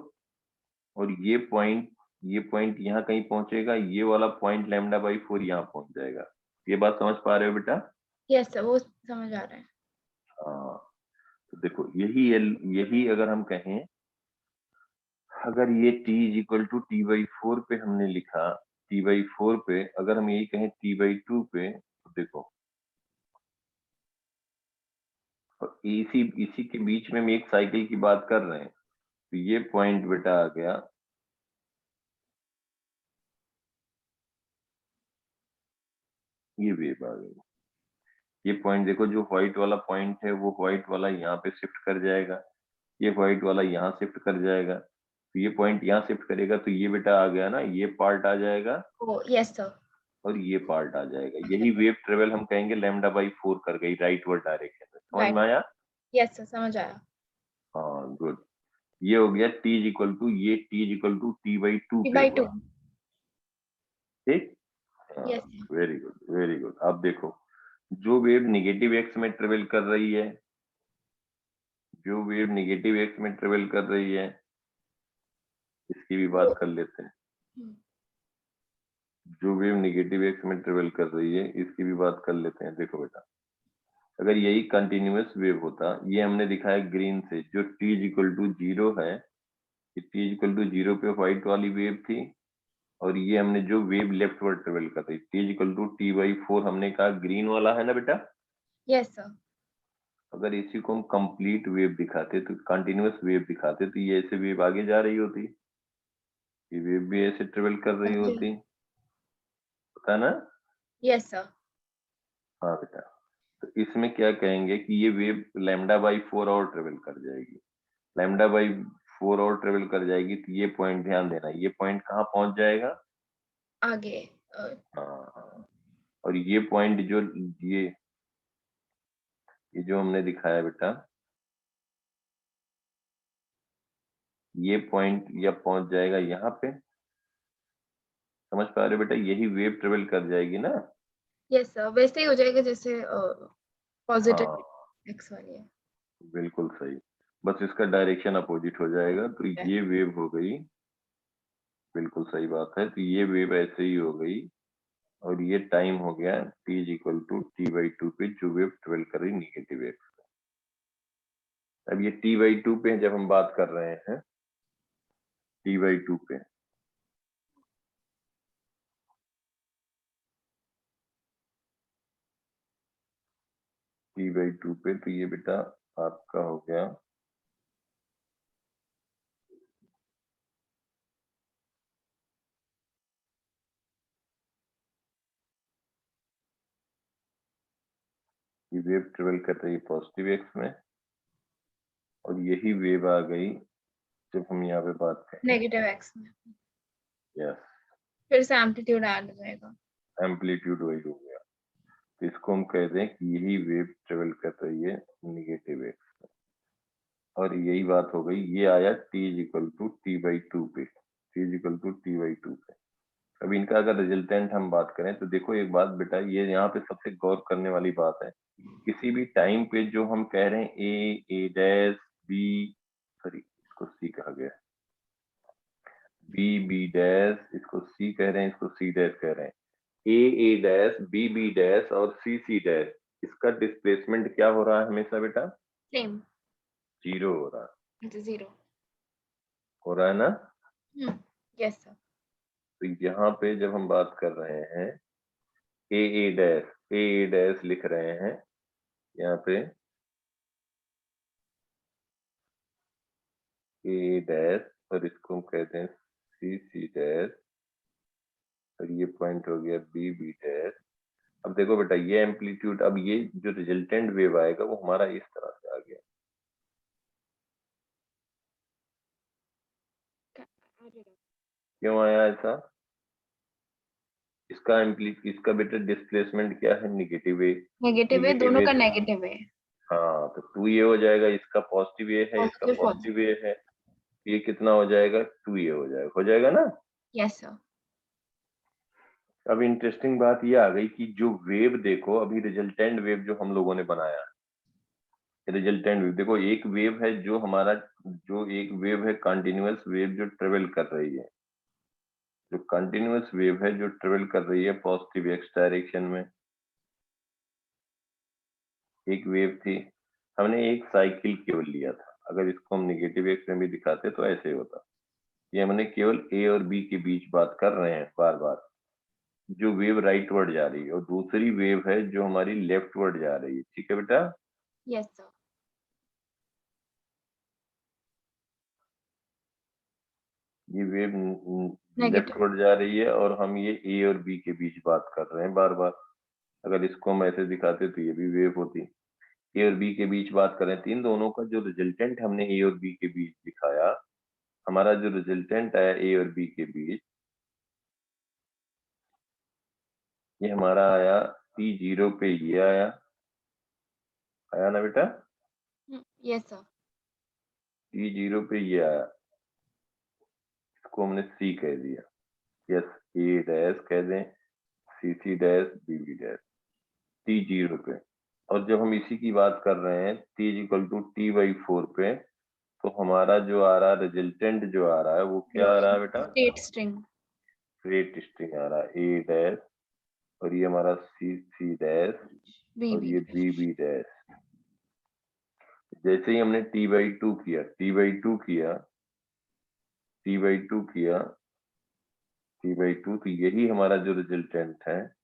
और ये पॉइंट यहाँ कहीं पहुंचेगा, ये वाला पॉइंट λ/4 यहाँ पहुंच जाएगा। ये बात समझ पा रहे हो बेटा? यस सर, वो समझ आ रहा है। हाँ, तो देखो यही अगर हम कहें, अगर ये t = t/4 पे हमने लिखा, t/4 पे अगर हम यही कहें t/2 पे, तो देखो और इसी के बीच में हम एक साइकिल की बात कर रहे हैं, तो ये पॉइंट बेटा आ गया, ये वेव आ गई। ये पॉइंट देखो, जो व्हाइट वाला पॉइंट है वो व्हाइट वाला यहाँ पे शिफ्ट कर जाएगा, ये व्हाइट वाला यहाँ शिफ्ट कर जाएगा, तो ये पॉइंट यहाँ शिफ्ट करेगा, तो ये बेटा आ गया ना, ये पार्ट आ जाएगा यस सर, और ये पार्ट आ जाएगा। यही वेव ट्रेवल हम कहेंगे λ/4 कर गई राइटवर्ड डायरेक्शन में। समझ में आया? यस सर, समझ आया। हाँ गुड। ये हो गया t = t/2 पे t/2। हुआ, ठीक? Yes very good, very good. अब देखो जो वेव नेगेटिव एक्स में ट्रेवल कर रही है, जो वेव नेगेटिव एक्स में ट्रेवल कर रही है, इसकी भी बात कर लेते हैं। जो वेव नेगेटिव एक्स में ट्रेवल कर रही है, इसकी भी बात कर लेते हैं। देखो बेटा, अगर यही कंटिन्यूअस वेव होता, ये हमने दिखाया ग्रीन से, जो t = 0 है, ये t = 0 पे व्हाइट वाली वेव थी, और ये हमने जो वेव लेफ्टवर्ड ट्रेवल कर रही, t = t/4 हमने कहा ग्रीन वाला है ना बेटा? Yes sir. अगर इसी को हम कंप्लीट वेव दिखाते, तो कंटिन्यूअस वेव दिखाते, तो ये ऐसे वेव आगे जा रही होती, ये वेव भी ऐसे ट्रेवल कर रही होती, पता ना? Yes sir. हाँ बेटा, तो इसमें क्या कहेंगे कि ये वेव λ/4 और ट्रेवल कर जाएगी, λ/4 और ट्रेवल कर जाएगी, तो ये पॉइंट ध्यान देना, ये पॉइंट कहाँ पहुंच जाएगा? आगे। हाँ, और ये पॉइंट जो ये जो हमने दिखाया बेटा, ये पॉइंट या पहुंच जाएगा यहाँ पे। समझ पा रहे हो बेटा? यही वेव ट्रेवल कर जाएगी ना? यस सर, वैसे ही हो जाएगा जैसे पॉजिटिव हाँ एक्स वाली है। बिल्कुल सही, बस इसका डायरेक्शन अपोजिट हो जाएगा, तो ये वेव हो गई, बिल्कुल सही बात है। तो ये वेव ऐसे ही हो गई, और ये टाइम हो गया t = t/2 पे, जो वेव ट्रेवल कर रही नेगेटिव एक्स। अब ये t/2 पे जब हम बात कर रहे हैं, t/2 पे, t/2 पे, तो ये बेटा आपका हो गया, ये वेव ट्रेवल कर रही है पॉजिटिव एक्स में, और यही वेव आ गई जब हम यहाँ पे बात करें नेगेटिव एक्स में। यस, फिर से एम्पलीट्यूड ऐड हो जाएगा, एम्पलीट्यूड वही हो गया, तो इसको हम कह दें कि यही वेव ट्रेवल कर रही है नेगेटिव एक्स में, और यही बात हो गई। ये आया t = t/2 पे, t = t/2 पे। अब इनका अगर रिजल्टेंट हम बात करें, तो देखो एक बात बेटा, ये यहाँ पे सबसे गौर करने वाली बात है, किसी भी टाइम पे जो हम कह रहे हैं a डैश b, सॉरी इसको c कहा गया, b डैश, इसको c कह रहे हैं, इसको c डैश कह रहे हैं, a डैश, b डैश और c डैश, इसका डिस्प्लेसमेंट क्या हो रहा है हमेशा बेटा? सेम, 0 हो रहा है, 0 हो रहा है ना? Yes sir. तो यहाँ पे जब हम बात कर रहे हैं a डैश लिख रहे हैं यहाँ पे, a डैश, और इसको हम कहते हैं c डैश, और ये पॉइंट हो गया b डैश। अब देखो बेटा, ये एम्पलीट्यूड, अब ये जो रिजल्टेंट वेव आएगा वो हमारा इस तरह से आ गया, क्यों आया ऐसा? इसका बेटा डिस्प्लेसमेंट क्या है? नेगेटिव ए, नेगेटिव है, दोनों का नेगेटिव है। हाँ, तो 2 ये हो जाएगा, इसका पॉजिटिव ए है, इसका पॉजिटिव पॉजिटिव ए है, ये कितना हो जाएगा, 2a हो जाएगा ना। Yes sir. अब इंटरेस्टिंग बात ये आ गई कि जो वेव देखो, अभी रिजल्टेंट वेव जो हम लोगों ने बनाया, रिजल्टेंट वेव देखो, एक वेव है जो हमारा, जो एक वेव है कंटिन्यूअस वेव जो ट्रेवल कर रही है, जो कंटिन्यूअस वेव है जो ट्रेवल कर रही है पॉजिटिव एक्स डायरेक्शन में, एक वेव थी। हमने एक साइकिल केवल लिया था, अगर इसको हम निगेटिव एक्स में भी दिखाते तो ऐसे होता। ये हमने केवल ए और बी के बीच बात कर रहे हैं बार बार, जो वेव राइटवर्ड जा रही है, और दूसरी वेव है जो हमारी लेफ्टवर्ड जा रही है। ठीक है बेटा, यस सर। ये वेव नेगेटिव। लेफ्टवर्ड जा रही है और हम ये ए और बी के बीच बात कर रहे हैं बार बार। अगर इसको हम ऐसे दिखाते तो ये भी वेव होती। ए और बी के बीच बात करें तो इन दोनों का जो रिजल्टेंट हमने ए और बी के बीच दिखाया, हमारा जो रिजल्टेंट आया ए और बी के बीच, ये हमारा आया T0 पे, ये आया ना बेटा, यस सर। T0 पे ये आया, इसको हमने C कह दिया। यस, A डैश कह दें, CC dash, BB dash, T0 पे। और जब हम इसी की बात कर रहे हैं T इक्वल टू T/4 पे, तो हमारा जो आ रहा है रिजल्टेंट जो आ रहा है वो क्या आ रहा है बेटा, स्टेट स्ट्रिंग। स्ट्रेट स्ट्रिंग आ रहा है, A डैश, और ये हमारा CC डैश, और बीबी। ये BB डैश। जैसे ही हमने T/2 किया, T/2 किया, T/2 किया, T/2, तो यही हमारा जो रिजल्टेंट है,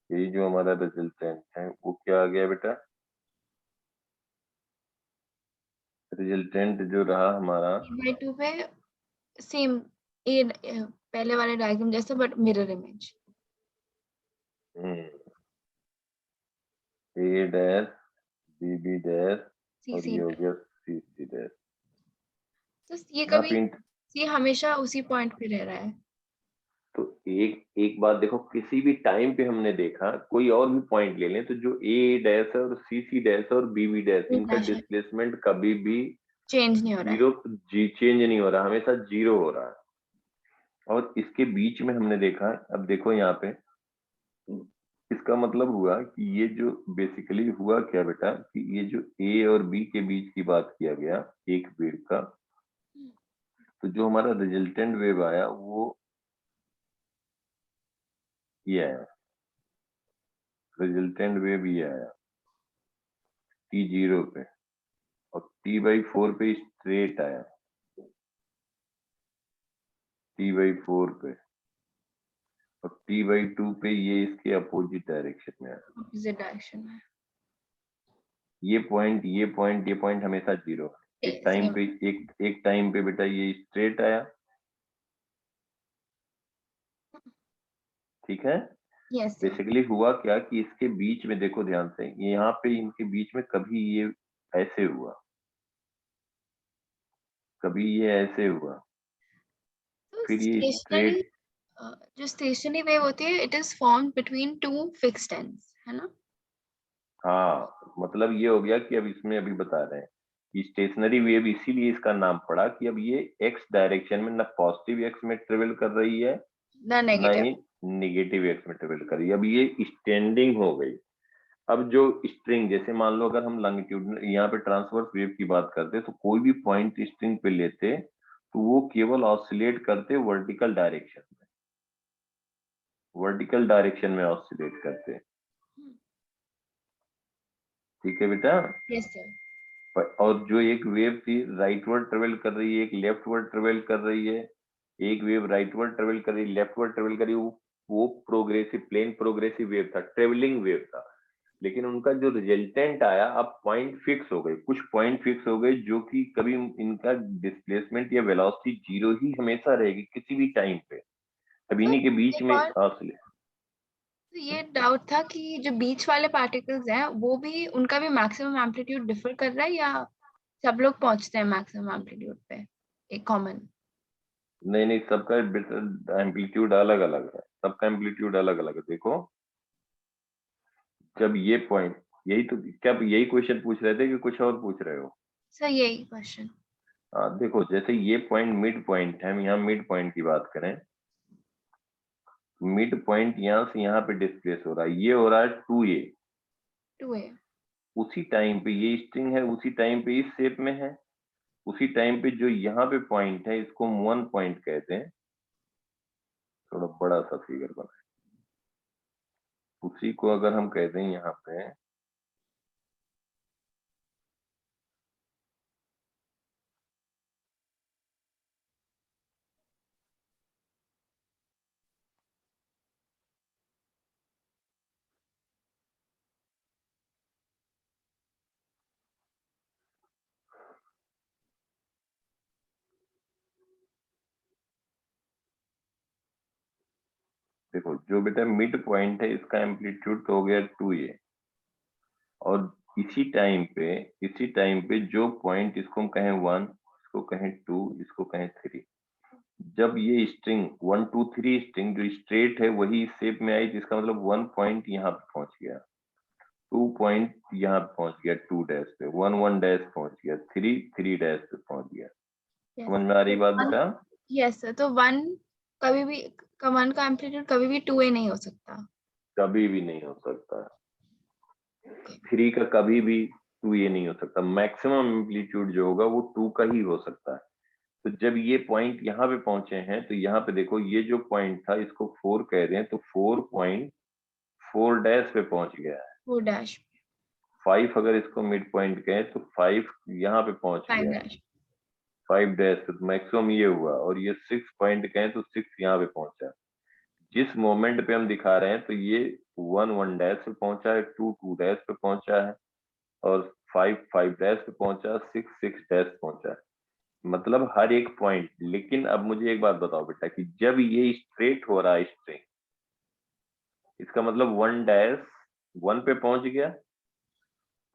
यही जो हमारा रिजल्टेंट है वो क्या आ गया बेटा, रिजल्टेंट जो रहा हमारा, T/2 पे सेम ए पहले वाले डायग्राम जैसा but mirror image. A dash, BB dash, और सीसी। ये हो गया CC डैश। तो ये यहाँ कभी, पे ये हमेशा उसी पॉइंट पे रह रहा है। तो एक एक बात देखो, किसी भी टाइम पे हमने देखा, कोई और भी पॉइंट ले लें, तो जो A डैश है और CC डैश है और BB डैश, इनका डिस्प्लेसमेंट कभी भी चेंज नहीं हो रहा है। जीरो, चेंज नहीं हो रहा, हमेशा जीरो हो रहा है। और इसके बीच में हमने देखा, अब देखो यहाँ पे, इसका मतलब हुआ कि ये जो बेसिकली हुआ क्या बेटा, कि ये जो A और B के बीच की बात किया गया एक वेव का, तो जो हमारा रिजल्टेंट वेव आया वो ये आया, रिजल्टेंट वेव ये आया T0 पे, और T/4 पे स्ट्रेट आया, T/4 पे, और T/2 पे ये इसके अपोजिट डायरेक्शन में आया। ऑपोजिट डायरेक्शन में। ये पॉइंट हमेशा जीरो है। एक टाइम सेम। पे, एक टाइम पे बेटा ये स्ट्रेट आया, ठीक है। Yes sir. बेसिकली हुआ क्या कि इसके बीच में देखो ध्यान से, ये यहाँ पे इनके बीच में कभी ये ऐसे हुआ, कभी ये ऐसे हुआ, तो फिर ये स्टेशनरी, स्ट्रेट। जो स्टेशनरी वेव होती है, it is formed between two fixed ends, है ना? हाँ, मतलब ये हो गया कि अब इसमें अभी बता रहे हैं कि स्टेशनरी वेव इसीलिए इसका नाम पड़ा कि अब ये एक्स डायरेक्शन में, ना पॉजिटिव एक्स में ट्रेवल कर रही है, द ना नेगेटिव। ही निगेटिव एक्स में ट्रेवल कर रही है। अब ये स्टैंडिंग हो गई। अब जो स्ट्रिंग, जैसे मान लो अगर हम लॉन्गिट्यूड यहाँ पे ट्रांसवर्स वेव की बात करते तो कोई भी पॉइंट स्ट्रिंग पे लेते तो वो केवल ऑसिलेट करते वर्टिकल डायरेक्शन में, वर्टिकल डायरेक्शन में ऑसिलेट करते। ठीक है बेटा। Yes sir. और जो एक वेव थी राइटवर्ड ट्रेवल कर रही है, एक लेफ्टवर्ड ट्रेवल कर रही है, एक वेव राइटवर्ड ट्रेवल कर रही है, लेफ्टवर्ड ट्रेवल कर रही है, वो प्रोग्रेसिव, प्लेन प्रोग्रेसिव वेव था, ट्रेवलिंग वेव था। लेकिन उनका जो रिजल्टेंट आया, अब पॉइंट फिक्स हो गए, कुछ पॉइंट फिक्स हो गए, जो कि कभी इनका डिस्प्लेसमेंट या वेलोसिटी जीरो ही हमेशा रहेगी किसी भी टाइम पे। अब तो इन्हीं के बीच एक में और, तो ये डाउट था कि जो बीच वाले पार्टिकल्स हैं वो भी, उनका भी मैक्सिमम एम्पलीट्यूड डिफर कर रहा है, या सब लोग पहुंचते हैं मैक्सिमम एम्पलीट्यूड पे एक कॉमन? नहीं, सबका एम्पलीट्यूड अलग अलग है, सबका एम्पलीट्यूड अलग अलग है। देखो, जब ये पॉइंट, यही तो, क्या आप यही क्वेश्चन पूछ रहे थे कि कुछ और पूछ रहे हो? सर यही क्वेश्चन। देखो जैसे ये पॉइंट मिड पॉइंट है, हम यहाँ मिड पॉइंट की बात करें, मिड पॉइंट यहाँ से यहाँ पे डिस्प्लेस हो रहा है, ये हो रहा है 2a। 2a। उसी टाइम पे ये स्ट्रिंग है, उसी टाइम पे इस शेप में है, उसी टाइम पे जो यहाँ पे पॉइंट है इसको हम 1 पॉइंट कहते हैं, थोड़ा बड़ा सा फिगर बना, उसी को अगर हम कहते हैं यहाँ पे, देखो जो बेटा मिड पॉइंट है इसका एम्पलीट्यूड तो हो गया 2a, और इसी टाइम पे जो पॉइंट, इसको हम कहें 1, इसको कहें 2, इसको कहें 3, जब ये स्ट्रिंग 1 2 3 स्ट्रिंग जो स्ट्रेट है वही इस शेप में आई, जिसका मतलब 1 पॉइंट यहाँ पे पहुंच गया, 2 पॉइंट यहाँ पे पहुंच गया 2 डैश पे, 1 1 डैश पहुंच गया, 3 3 डैश पे पहुंच गया। समझ में आ रही बात बेटा? यस सर, तो 1 कभी भी, 1 का एम्पलीट्यूड कभी भी 2a नहीं हो सकता। कभी भी नहीं हो सकता। 3 का कभी भी 2a नहीं हो सकता। मैक्सिमम एम्पलीट्यूड जो होगा वो 2 का ही हो सकता है। तो जब ये पॉइंट यहाँ पे पहुंचे हैं, तो यहाँ पे देखो ये जो पॉइंट था इसको 4 कह रहे हैं, तो 4 पॉइंट 4 डैश पे पहुंच गया है। 4 डैश 5 अगर इसको मिड पॉइंट कहें तो 5 यहाँ पे पहुंच 5 गया, डैश 5 डैश पे तो मैक्सिमम ये हुआ, और ये 6 पॉइंट कहें तो 6 यहाँ पे पहुंचा। जिस मोमेंट पे हम दिखा रहे हैं तो ये 1 1 डैश पे पहुंचा है, 2 2 डैश पे पहुंचा है, और 5 5 डैश पे पहुंचा, 6 6 डैश पहुंचा है, मतलब हर एक पॉइंट। लेकिन अब मुझे एक बात बताओ बेटा कि जब ये स्ट्रेट हो रहा है स्ट्रिंग, इसका मतलब 1 डैश 1 पे पहुंच गया,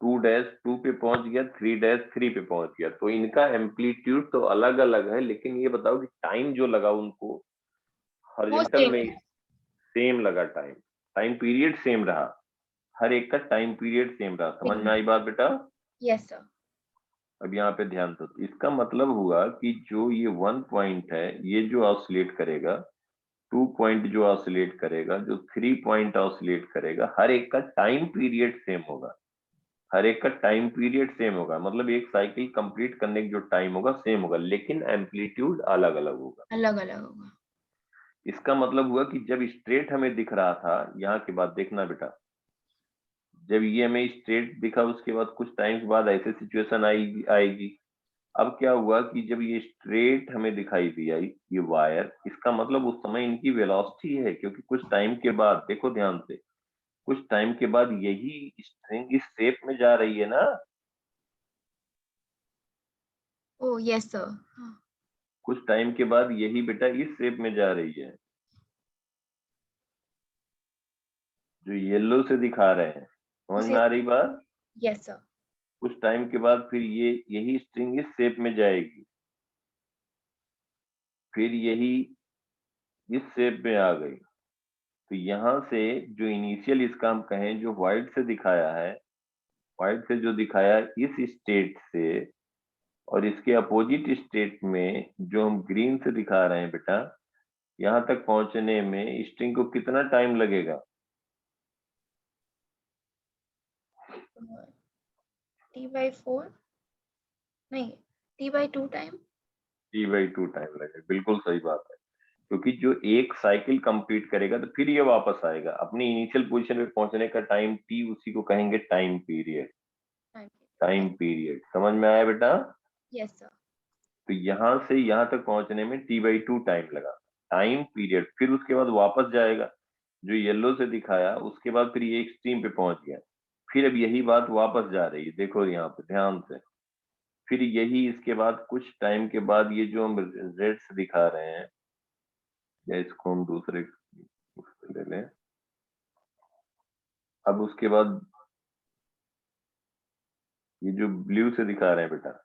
2 डैश 2 पे पहुंच गया, 3 डैश 3 पे पहुंच गया, तो इनका एम्पलीट्यूड तो अलग अलग है, लेकिन ये बताओ कि टाइम जो लगा उनको वो हॉरिजॉन्टल सेम में है। सेम लगा, टाइम टाइम पीरियड सेम रहा, हर एक का टाइम पीरियड सेम रहा। समझ में आई बात बेटा? Yes sir. अब यहाँ पे ध्यान दो, इसका मतलब हुआ कि जो ये 1 पॉइंट है ये जो ऑसिलेट करेगा, 2 पॉइंट जो ऑसिलेट करेगा, जो 3 पॉइंट ऑसिलेट करेगा, हर एक का टाइम पीरियड सेम होगा, हर एक का टाइम पीरियड सेम होगा, मतलब एक साइकिल कंप्लीट करने का जो टाइम होगा सेम होगा, लेकिन एम्पलीट्यूड अलग अलग होगा। अलग अलग होगा। इसका मतलब हुआ कि जब स्ट्रेट हमें दिख रहा था, यहाँ की बात देखना बेटा, जब ये हमें स्ट्रेट दिखा उसके बाद कुछ टाइम के बाद ऐसे सिचुएशन आएगी। अब क्या हुआ कि जब ये स्ट्रेट हमें दिखाई दिया ये वायर, इसका मतलब उस समय इनकी वेलोसिटी है, क्योंकि कुछ टाइम के बाद, देखो ध्यान से, कुछ टाइम के बाद यही स्ट्रिंग इस शेप में जा रही है ना, ओ यस सर। हाँ कुछ टाइम के बाद यही बेटा इस शेप में जा रही है, जो येलो से दिखा रहे हैं। समझ में इसे आ रही बात? Yes sir. कुछ टाइम के बाद फिर ये यही स्ट्रिंग इस शेप में जाएगी, फिर यही इस शेप में आ गई। तो यहाँ से जो इनिशियल इसका हम कहें, जो व्हाइट से दिखाया है, व्हाइट से जो दिखाया इस स्टेट से, और इसके अपोजिट स्टेट में जो हम ग्रीन से दिखा रहे हैं बेटा, यहाँ तक पहुंचने में स्ट्रिंग को कितना टाइम लगेगा? T/4 नहीं, T/2 टाइम। T/2 टाइम लगेगा, बिल्कुल सही बात है। क्योंकि जो एक साइकिल कंप्लीट करेगा तो फिर ये वापस आएगा अपनी इनिशियल पोजीशन पे पहुंचने का टाइम टी, उसी को कहेंगे टाइम पीरियड। टाइम पीरियड समझ में आया बेटा? Yes sir. तो यहाँ से यहाँ तक पहुंचने में T/2 टाइम लगा, टाइम पीरियड। फिर उसके बाद वापस जाएगा, जो येलो से दिखाया उसके बाद फिर ये एक्सट्रीम पे पहुंच गया, फिर अब यही बात वापस जा रही है, देखो यहाँ पे ध्यान से। फिर यही इसके बाद कुछ टाइम के बाद ये जो हम रेड से दिखा रहे हैं, या इसको हम दूसरे उससे ले लें, अब उसके बाद ये जो ब्लू से दिखा रहे हैं बेटा,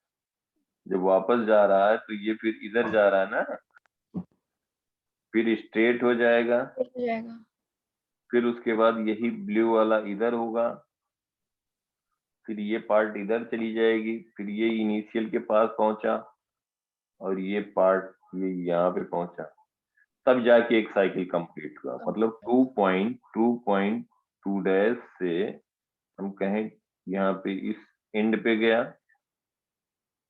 जब वापस जा रहा है तो ये फिर इधर जा रहा है ना, फिर स्ट्रेट हो जाएगा, हो जाएगा। फिर उसके बाद यही ब्लू वाला इधर होगा, फिर ये पार्ट इधर चली जाएगी, फिर ये इनिशियल के पास पहुंचा, और ये पार्ट ये यहाँ पे पहुंचा, तब जाके एक साइकिल कंप्लीट हुआ। मतलब 2.2 डैश से हम कहें यहाँ पे इस एंड पे गया,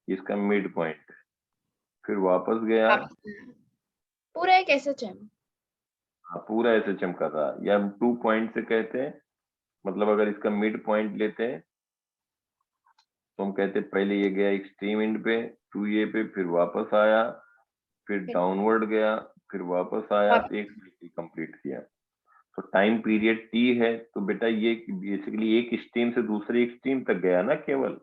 इसका मिड पॉइंट, फिर वापस गया, पूरा एक SHM। हाँ पूरा ऐसे चमका रहा, या हम 2 पॉइंट से कहते हैं। मतलब अगर इसका मिड पॉइंट लेते हैं तो हम कहते हैं पहले ये गया एक्सट्रीम एंड पे 2A पे, फिर वापस आया, फिर डाउनवर्ड गया, फिर वापस आया, एक साइकिल कंप्लीट किया। तो टाइम पीरियड T है, तो बेटा ये बेसिकली एक स्ट्रीम से दूसरे एक्सट्रीम तक गया ना, केवल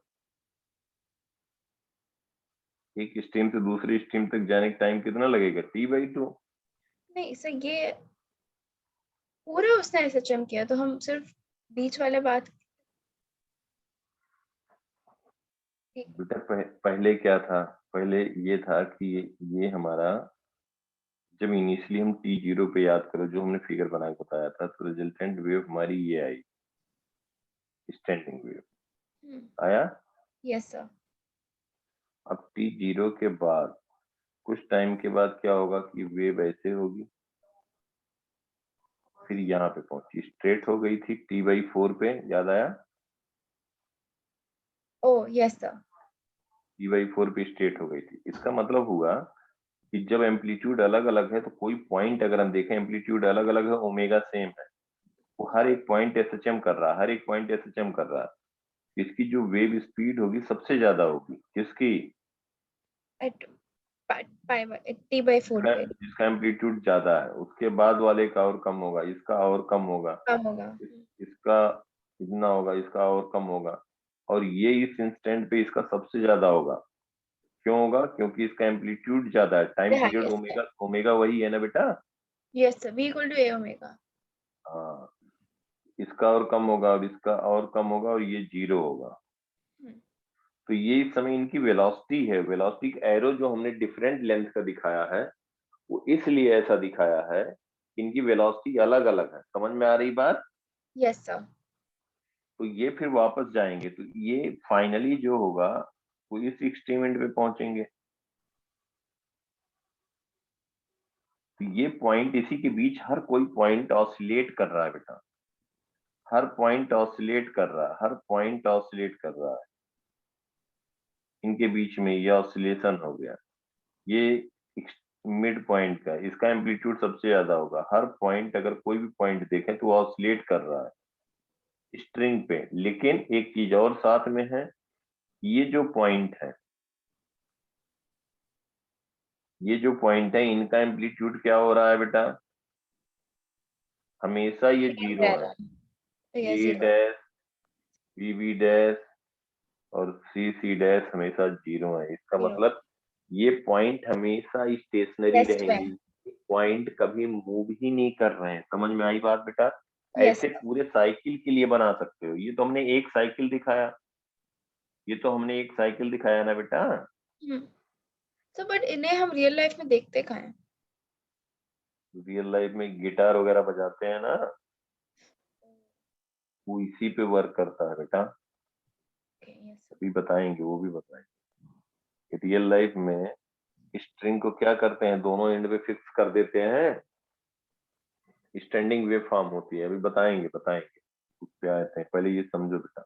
एक स्ट्रीम से दूसरी स्ट्रीम तक जाने का टाइम कितना लगेगा? T/2। नहीं सर, ये पूरा उसने SHM किया, तो हम सिर्फ बीच वाले बात। बेटा पहले क्या था? पहले ये था कि ये हमारा, जब इनिशियली हम T0 पे याद करो, जो हमने फिगर बना के बताया था, तो रिजल्टेंट वेव हमारी ये आई, स्टैंडिंग वेव आया। Yes sir. अब T0 के बाद कुछ टाइम के बाद क्या होगा कि वेव ऐसे होगी, फिर यहाँ पे पहुंची, स्ट्रेट हो गई थी T/4 पे, याद आया? ओ यस सर। T/4 पे स्ट्रेट हो गई थी। इसका मतलब हुआ कि जब एम्पलीट्यूड अलग अलग है तो कोई पॉइंट अगर हम देखें, एम्पलीट्यूड अलग अलग है, ओमेगा सेम है, वो हर एक पॉइंट SHM कर रहा है, हर एक पॉइंट SHM कर रहा है। इसकी जो वेव स्पीड होगी सबसे ज्यादा होगी, किसकी? T/4 पे जिसका एम्पलीट्यूड ज्यादा है, उसके बाद वाले का और कम होगा, इसका और कम होगा, कम होगा। इसका इतना होगा, इसका और कम होगा, और ये इस इंस्टेंट पे इसका सबसे ज्यादा होगा। क्यों होगा? क्योंकि इसका एम्पलीट्यूड ज्यादा है, टाइम पीरियड ओमेगा, ओमेगा वही है ना बेटा। Yes sir, V = A omega. हाँ, इसका और कम होगा और इसका और कम होगा और ये 0 होगा। तो ये इस समय इनकी वेलोसिटी है, वेलोसिटी एरो जो हमने डिफरेंट लेंथ का दिखाया है, वो इसलिए ऐसा दिखाया है, इनकी वेलोसिटी अलग अलग है। समझ में आ रही बात? Yes sir. तो ये फिर वापस जाएंगे, तो ये फाइनली जो होगा वो इस एक्सट्रीम एंड पे पहुंचेंगे। तो ये पॉइंट, इसी के बीच हर कोई पॉइंट ऑसिलेट कर रहा है बेटा, हर पॉइंट ऑसिलेट कर रहा है, हर पॉइंट ऑसिलेट कर रहा है। इनके बीच में ये ऑसिलेशन हो गया, ये मिड पॉइंट का, इसका एम्पलीट्यूड सबसे ज्यादा होगा। हर पॉइंट, अगर कोई भी पॉइंट देखें तो ऑसिलेट कर रहा है स्ट्रिंग पे। लेकिन एक चीज और साथ में है, ये जो पॉइंट है, ये जो पॉइंट है, इनका एम्पलीट्यूड क्या हो रहा है बेटा? हमेशा ये 0 है। यस ए डैश, बी डैश और सी डैश हमेशा 0 है। इसका मतलब ये पॉइंट हमेशा स्टेशनरी रहेंगी, पॉइंट कभी मूव ही नहीं कर रहे हैं। समझ में आई बात बेटा? ऐसे पूरे साइकिल के लिए बना सकते हो। ये तो हमने एक साइकिल दिखाया, ये तो हमने एक साइकिल दिखाया ना बेटा। तो बट इन्हें हम रियल लाइफ में देखते कहाँ हैं? रियल लाइफ में गिटार वगैरह बजाते हैं ना, वो इसी पे वर्क करता है बेटा। अभी बताएंगे, वो भी बताएंगे। रियल लाइफ में स्ट्रिंग को क्या करते हैं, दोनों एंड पे फिक्स कर देते हैं, स्टैंडिंग वेव फॉर्म होती है। अभी बताएंगे बताएंगे उस पे आते हैं, पहले ये समझो बेटा।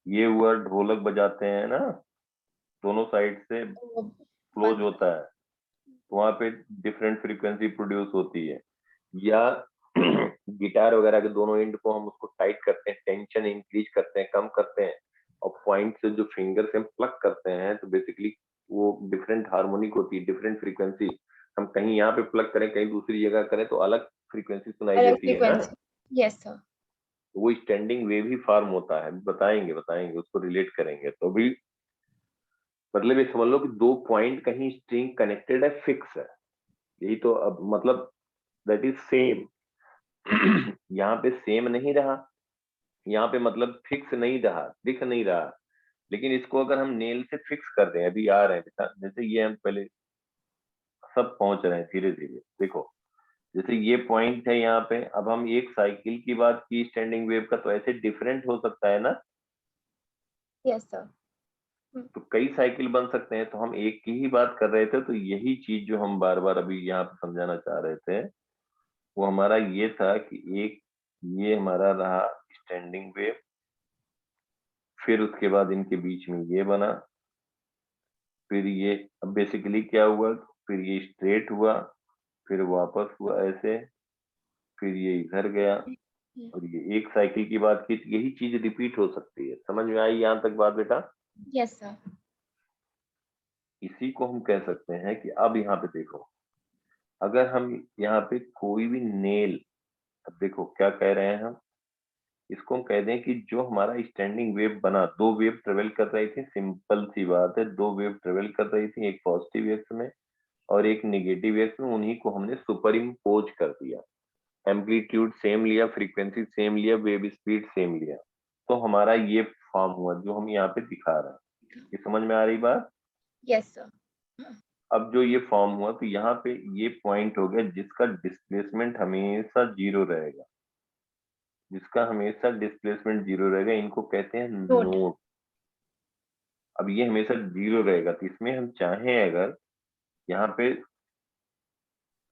ये हुआ ढोलक बजाते हैं ना, दोनों साइड से क्लोज होता है, तो वहां पे डिफरेंट फ्रीक्वेंसी प्रोड्यूस होती है। या गिटार वगैरह के दोनों एंड को हम उसको टाइट करते हैं, टेंशन इंक्रीज करते हैं, कम करते हैं, और पॉइंट से जो फिंगर से हम प्लग करते हैं, तो बेसिकली वो डिफरेंट हार्मोनिक होती है, डिफरेंट फ्रीक्वेंसी। हम कहीं यहाँ पे प्लग करें, कहीं दूसरी जगह करें, तो अलग फ्रीक्वेंसी सुनाई देती है ना। Yes sir. तो वो स्टैंडिंग वेव ही फॉर्म होता है। बताएंगे बताएंगे, उसको रिलेट करेंगे। तो भी मतलब ये समझ लो कि दो पॉइंट कहीं स्ट्रिंग कनेक्टेड है, फिक्स है, यही तो अब मतलब दैट इज सेम। यहाँ पे सेम नहीं रहा, यहाँ पे मतलब फिक्स नहीं रहा, दिख नहीं रहा। लेकिन इसको अगर हम नेल से फिक्स कर दें, अभी आ रहे हैं बेटा, जैसे ये हम पहले सब पहुंच रहे हैं धीरे धीरे, देखो जैसे ये पॉइंट है यहाँ पे। अब हम एक साइकिल की बात की स्टैंडिंग वेव का, तो ऐसे डिफरेंट हो सकता है ना। Yes sir. तो कई साइकिल बन सकते हैं, तो हम एक की ही बात कर रहे थे, तो यही चीज जो हम बार बार अभी यहाँ पे समझाना चाह रहे थे वो हमारा ये था कि एक ये हमारा रहा स्टैंडिंग वेव, फिर उसके बाद इनके बीच में ये बना, फिर ये अब बेसिकली क्या हुआ, फिर ये स्ट्रेट हुआ, फिर वापस हुआ ऐसे, फिर ये इधर गया, और ये एक साइकिल की बात की, तो यही चीज रिपीट हो सकती है। समझ में आई यहाँ तक बात बेटा? Yes sir. इसी को हम कह सकते हैं कि अब यहाँ पे देखो, अगर हम यहाँ पे कोई भी नेल, अब देखो क्या कह रहे हैं हम, इसको हम कह दें कि जो हमारा स्टैंडिंग वेव बना, दो वेव ट्रेवल कर रही थी, सिंपल सी बात है, दो वेव ट्रेवल कर रही थी, एक पॉजिटिव एक्स में और एक निगेटिव एक्स में, उन्हीं को हमने सुपर इम्पोज कर दिया, एम्पलीट्यूड सेम लिया, फ्रीक्वेंसी सेम लिया, वेव स्पीड सेम लिया, तो हमारा ये फॉर्म हुआ जो हम यहाँ पे दिखा रहे हैं। ये समझ में आ रही बात? Yes sir. अब जो ये फॉर्म हुआ, तो यहाँ पे ये पॉइंट हो गया जिसका डिस्प्लेसमेंट हमेशा जीरो रहेगा, जिसका हमेशा डिस्प्लेसमेंट जीरो रहेगा, इनको कहते हैं नोट। नोड। अब ये हमेशा जीरो रहेगा, तो इसमें हम चाहें अगर यहाँ पे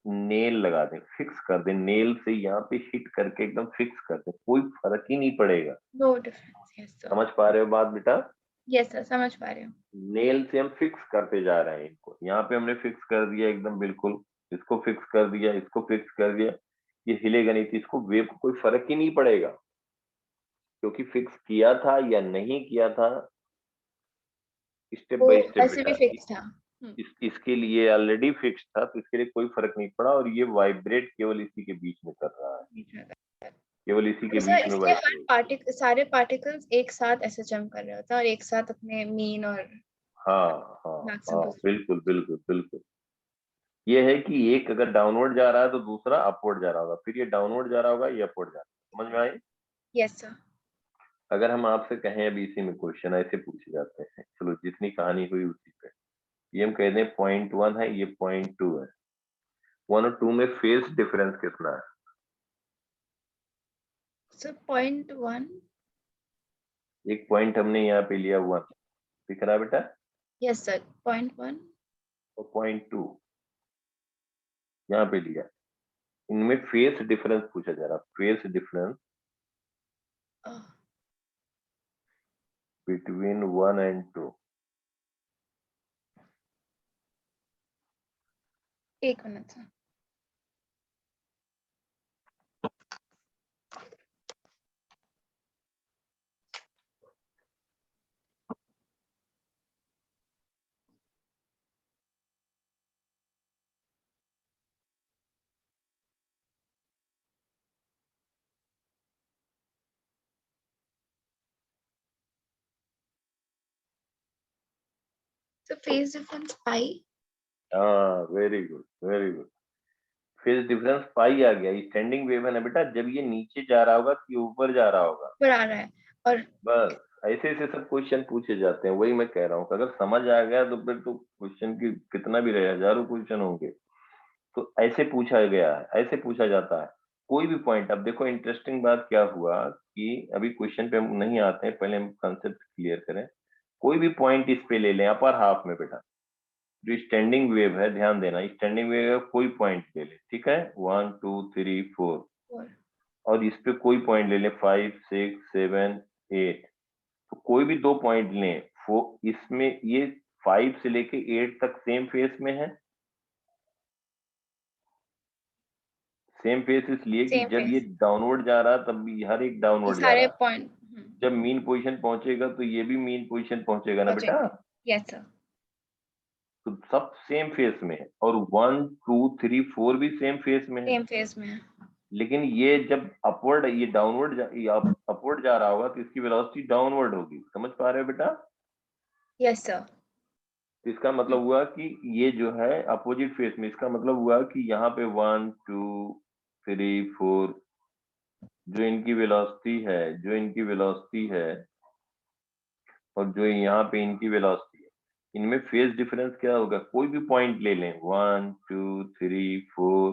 नेल लगा दें, फिक्स कर दें, नेल से यहाँ पे हिट करके एकदम फिक्स कर दें, कोई फर्क ही नहीं पड़ेगा। No difference. Yes sir. समझ पा रहे हो बात बेटा? यस सर, समझ पा रहे हो। नेल से हम फिक्स करते जा रहे हैं इनको, यहाँ पे हमने फिक्स कर दिया एकदम बिल्कुल, इसको फिक्स कर दिया, इसको फिक्स कर दिया, ये हिलेगा नहीं, तो इसको वेव को कोई फर्क ही नहीं पड़ेगा, क्योंकि फिक्स किया था या नहीं किया था, स्टेप वो बाय स्टेप ऐसे भी बेटा। फिक्स था। इसके लिए ऑलरेडी फिक्स था, तो इसके लिए कोई फर्क नहीं पड़ा, और ये वाइब्रेट केवल इसी के बीच में कर रहा है, केवल इसी के और सर बीच में इसके हर वाइब्रेट। सारे पार्टिकल्स एक साथ ऐसे जंप कर रहे होते हैं और एक साथ अपने मीन और हाँ हाँ मैक्सिमम हाँ, पोजीशन। बिल्कुल बिल्कुल बिल्कुल। ये है कि एक अगर डाउनवर्ड जा रहा है तो दूसरा अपवर्ड जा रहा होगा, फिर ये डाउनवर्ड जा रहा होगा, ये अपवर्ड जा रहा है। समझ में आई? Yes sir. अगर हम आपसे कहें अभी इसी में क्वेश्चन ऐसे पूछे जाते हैं, चलो जितनी कहानी हुई उसी पे, ये हम कह दें .1 है, ये .2 है, 1 और 2 में फेज डिफरेंस कितना है? सर 0.1। एक पॉइंट हमने यहाँ पे लिया 1, दिख रहा है बेटा, यस सर 0.1। और .2 यहाँ पे लिया, इनमें फेस डिफरेंस पूछा जा रहा, फेस डिफरेंस बिटवीन 1 एंड 2। एक minute sir. Sir phase difference pi. हाँ very good very good, phase difference pi आ गया। स्टैंडिंग वेव है ना बेटा, जब ये नीचे जा रहा होगा कि ऊपर जा रहा होगा, ऊपर आ रहा है। और बस ऐसे ऐसे सब क्वेश्चन पूछे जाते हैं। वही मैं कह रहा हूँ, अगर समझ आ गया तो फिर तो क्वेश्चन की कितना भी रहे, हजारों क्वेश्चन होंगे, तो ऐसे पूछा गया है, ऐसे पूछा जाता है कोई भी पॉइंट। अब देखो इंटरेस्टिंग बात क्या हुआ कि अभी क्वेश्चन पे हम नहीं आते हैं, पहले हम कंसेप्ट क्लियर करें। कोई भी पॉइंट इस पे ले लें अपर हाफ में बेटा, जो स्टैंडिंग वेव है, ध्यान देना, स्टैंडिंग वेव कोई पॉइंट ले ले, ठीक है, 1 2 3 4, और इस पे कोई पॉइंट ले लें 5 6 7 8, तो कोई भी दो पॉइंट लें, इसमें ये 5 से लेके 8 तक सेम फेस में है। सेम फेस इसलिए कि सेम जब ये फेज। डाउनवर्ड जा रहा है तब भी हर एक ये डाउनवर्ड जा सारे रहा है, पॉइंट जब मीन पोजीशन पहुंचेगा तो ये भी मीन पोजीशन पहुंचेगा ना बेटा, पहुंचेंगे। Yes sir. तो सब सेम फेस में है, और 1 2 3 4 भी सेम फेस में है। सेम फेज में है। लेकिन ये जब अपवर्ड, ये डाउनवर्ड अपवर्ड जा रहा होगा तो इसकी वेलोसिटी डाउनवर्ड होगी। समझ पा रहे हो बेटा? Yes sir. तो इसका मतलब हुआ कि ये जो है अपोजिट फेस में, इसका मतलब हुआ कि यहाँ पे 1 2 3 4 जो इनकी वेलोसिटी है, जो इनकी वेलोसिटी है, और जो यहाँ पे इनकी वेलोसिटी है, इनमें फेज डिफरेंस क्या होगा? कोई भी पॉइंट ले लें, 1 2 3 4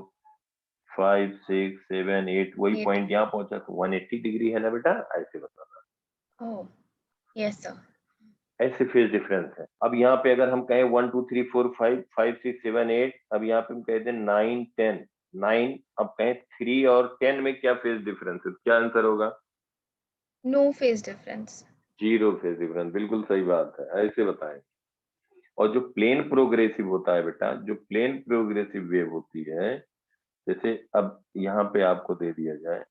5 6 7 8, वही पॉइंट यहाँ पहुंचा तो 180 डिग्री है ना बेटा, ऐसे बताना। Oh yes sir. ऐसे फेज डिफरेंस है। अब यहाँ पे अगर हम कहें 1 2 3 4 5 5 6 7 8, अब यहाँ पे हम कहते हैं 9 10 9, अब कहें 3 और 10 में क्या फेज डिफरेंस है, क्या आंसर होगा? No phase difference. 0 phase difference, बिल्कुल सही बात है, ऐसे बताएं। और जो प्लेन प्रोग्रेसिव होता है बेटा, जो प्लेन प्रोग्रेसिव वेव होती है, जैसे अब यहाँ पे आपको दे दिया जाए,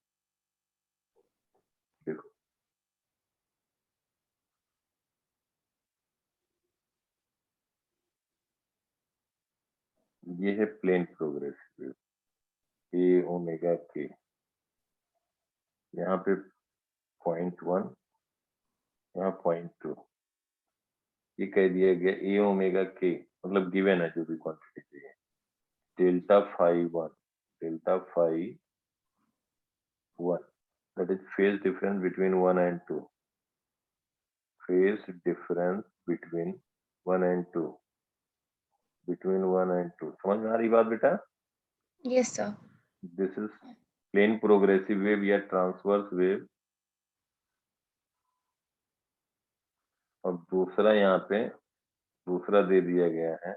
देखो ये है प्लेन प्रोग्रेसिव वेव, ए ओमेगा के, यहाँ पे 0.1, यहाँ 0.2, ये कह दिया गया ए ओमेगा के, मतलब गिवन है जो भी क्वांटिटी चाहिए, delta phi 1, delta phi 1, that is phase difference between 1 and 2, phase difference between 1 and 2, between 1 and 2, समझ में आ रही बात बेटा? Yes sir. This is plane progressive wave या ट्रांसवर्स वेव। और दूसरा यहाँ पे दूसरा दे दिया गया है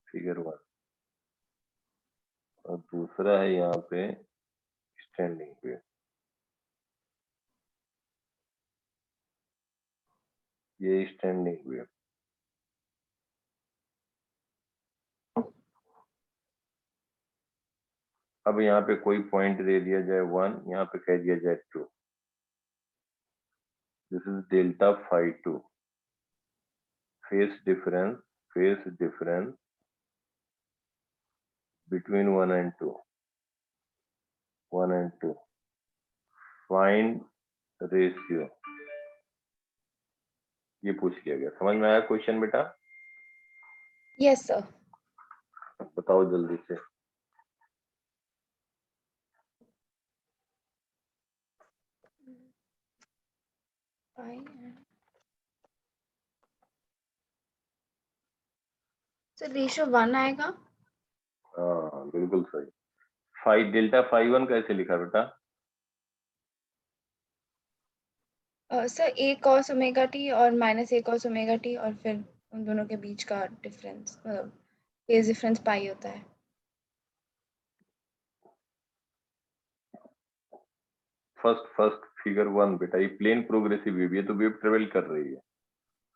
फिगर 1, और दूसरा है यहाँ पे स्टैंडिंग वेव, ये स्टैंडिंग वेव। अब यहाँ पे कोई पॉइंट दे दिया जाए 1, यहाँ पे कह दिया जाए 2, this is delta phi 2, phase difference between 1 and 2, 1 and 2, find ratio, ये पूछ लिया गया। समझ में आया क्वेश्चन बेटा? Yes sir. बताओ जल्दी से। सर रेशियो 1 आएगा। हाँ बिल्कुल सही। फाइव डेल्टा फाई 1 कैसे लिखा बेटा? सर ए कॉस ओमेगा टी और माइनस ए कॉस ओमेगा टी, और फिर उन दोनों के बीच का डिफरेंस, फेज डिफरेंस पाई होता है। फर्स्ट फिगर 1 बेटा, ये प्लेन प्रोग्रेसिव वेव, ये तो वेव ट्रेवल कर रही है,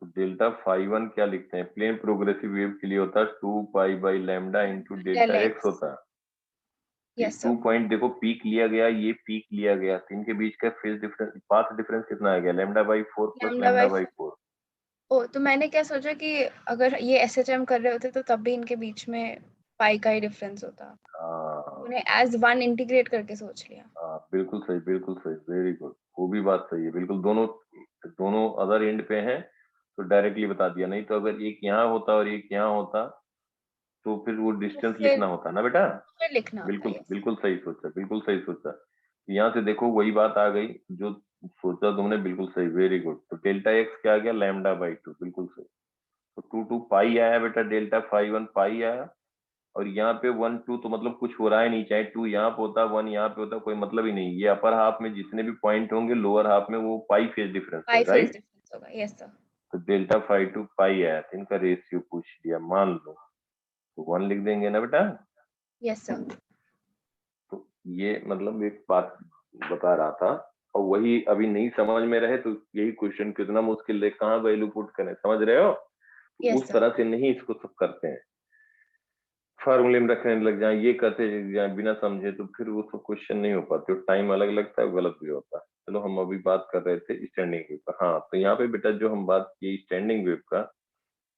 तो डेल्टा फाई 1 क्या लिखते हैं? प्लेन प्रोग्रेसिव वेव के लिए होता है 2 pi by lambda into delta x होता है। Yes 2 sir. पॉइंट देखो, पीक लिया गया, ये पीक लिया गया, तो इनके बीच का फेज डिफरेंस, पाथ डिफरेंस कितना आ गया? Lambda by 4 plus lambda lambda by by 4। ओ, तो मैंने क्या सोचा कि अगर ये एसएचएम कर रहे होते तो तब भी इनके बीच में पाई का ही डिफरेंस होता। हाँ उन्हें एज 1 इंटीग्रेट करके सोच लिया। हाँ बिल्कुल सही, बिल्कुल सही, वेरी गुड, वो भी बात सही है बिल्कुल। दोनों दोनों अदर एंड पे हैं तो डायरेक्टली बता दिया, नहीं तो अगर एक यहाँ होता और एक यहाँ होता तो फिर वो तो डिस्टेंस लिखना फिर होता ना बेटा। लिखना होता। बिल्कुल यस। बिल्कुल सही सोचा, बिल्कुल सही सोचा। यहाँ से देखो वही बात आ गई जो सोचा तुमने, बिल्कुल सही, वेरी गुड। तो डेल्टा एक्स क्या आ गया? लैम्डा बाई 2, बिल्कुल सही। तो 2 2 पाई आया बेटा, डेल्टा फाई 1 पाई आया, और यहाँ पे 1 2 तो मतलब कुछ हो रहा है नहीं, चाहे 2 यहाँ पे होता 1 यहाँ पे होता कोई मतलब ही नहीं। ये अपर हाफ में जितने भी पॉइंट होंगे, लोअर हाफ में वो पाई फेज डिफरेंस है, पाई फेज राइट? डिफरेंस होगा। Yes sir. तो डेल्टा फाई 2 पाई आया, तो इनका रेशियो पूछ लिया, मान लो तो 1 लिख देंगे ना बेटा। Yes sir. तो ये मतलब एक बात बता रहा था, और वही अभी नहीं समझ में रहे तो यही क्वेश्चन कितना मुश्किल है, कहाँ वैल्यू पुट करें, समझ रहे हो? तो यस उस सर। तरह से नहीं इसको सब करते हैं, फार्मूले में रखने लग जाए, ये करते जाए बिना समझे, तो फिर वो सब क्वेश्चन नहीं हो पाते, टाइम अलग लगता है, गलत भी होता है। चलो हम अभी बात कर रहे थे स्टैंडिंग वेव का। हाँ तो यहाँ पे बेटा जो हम बात की स्टैंडिंग वेव का,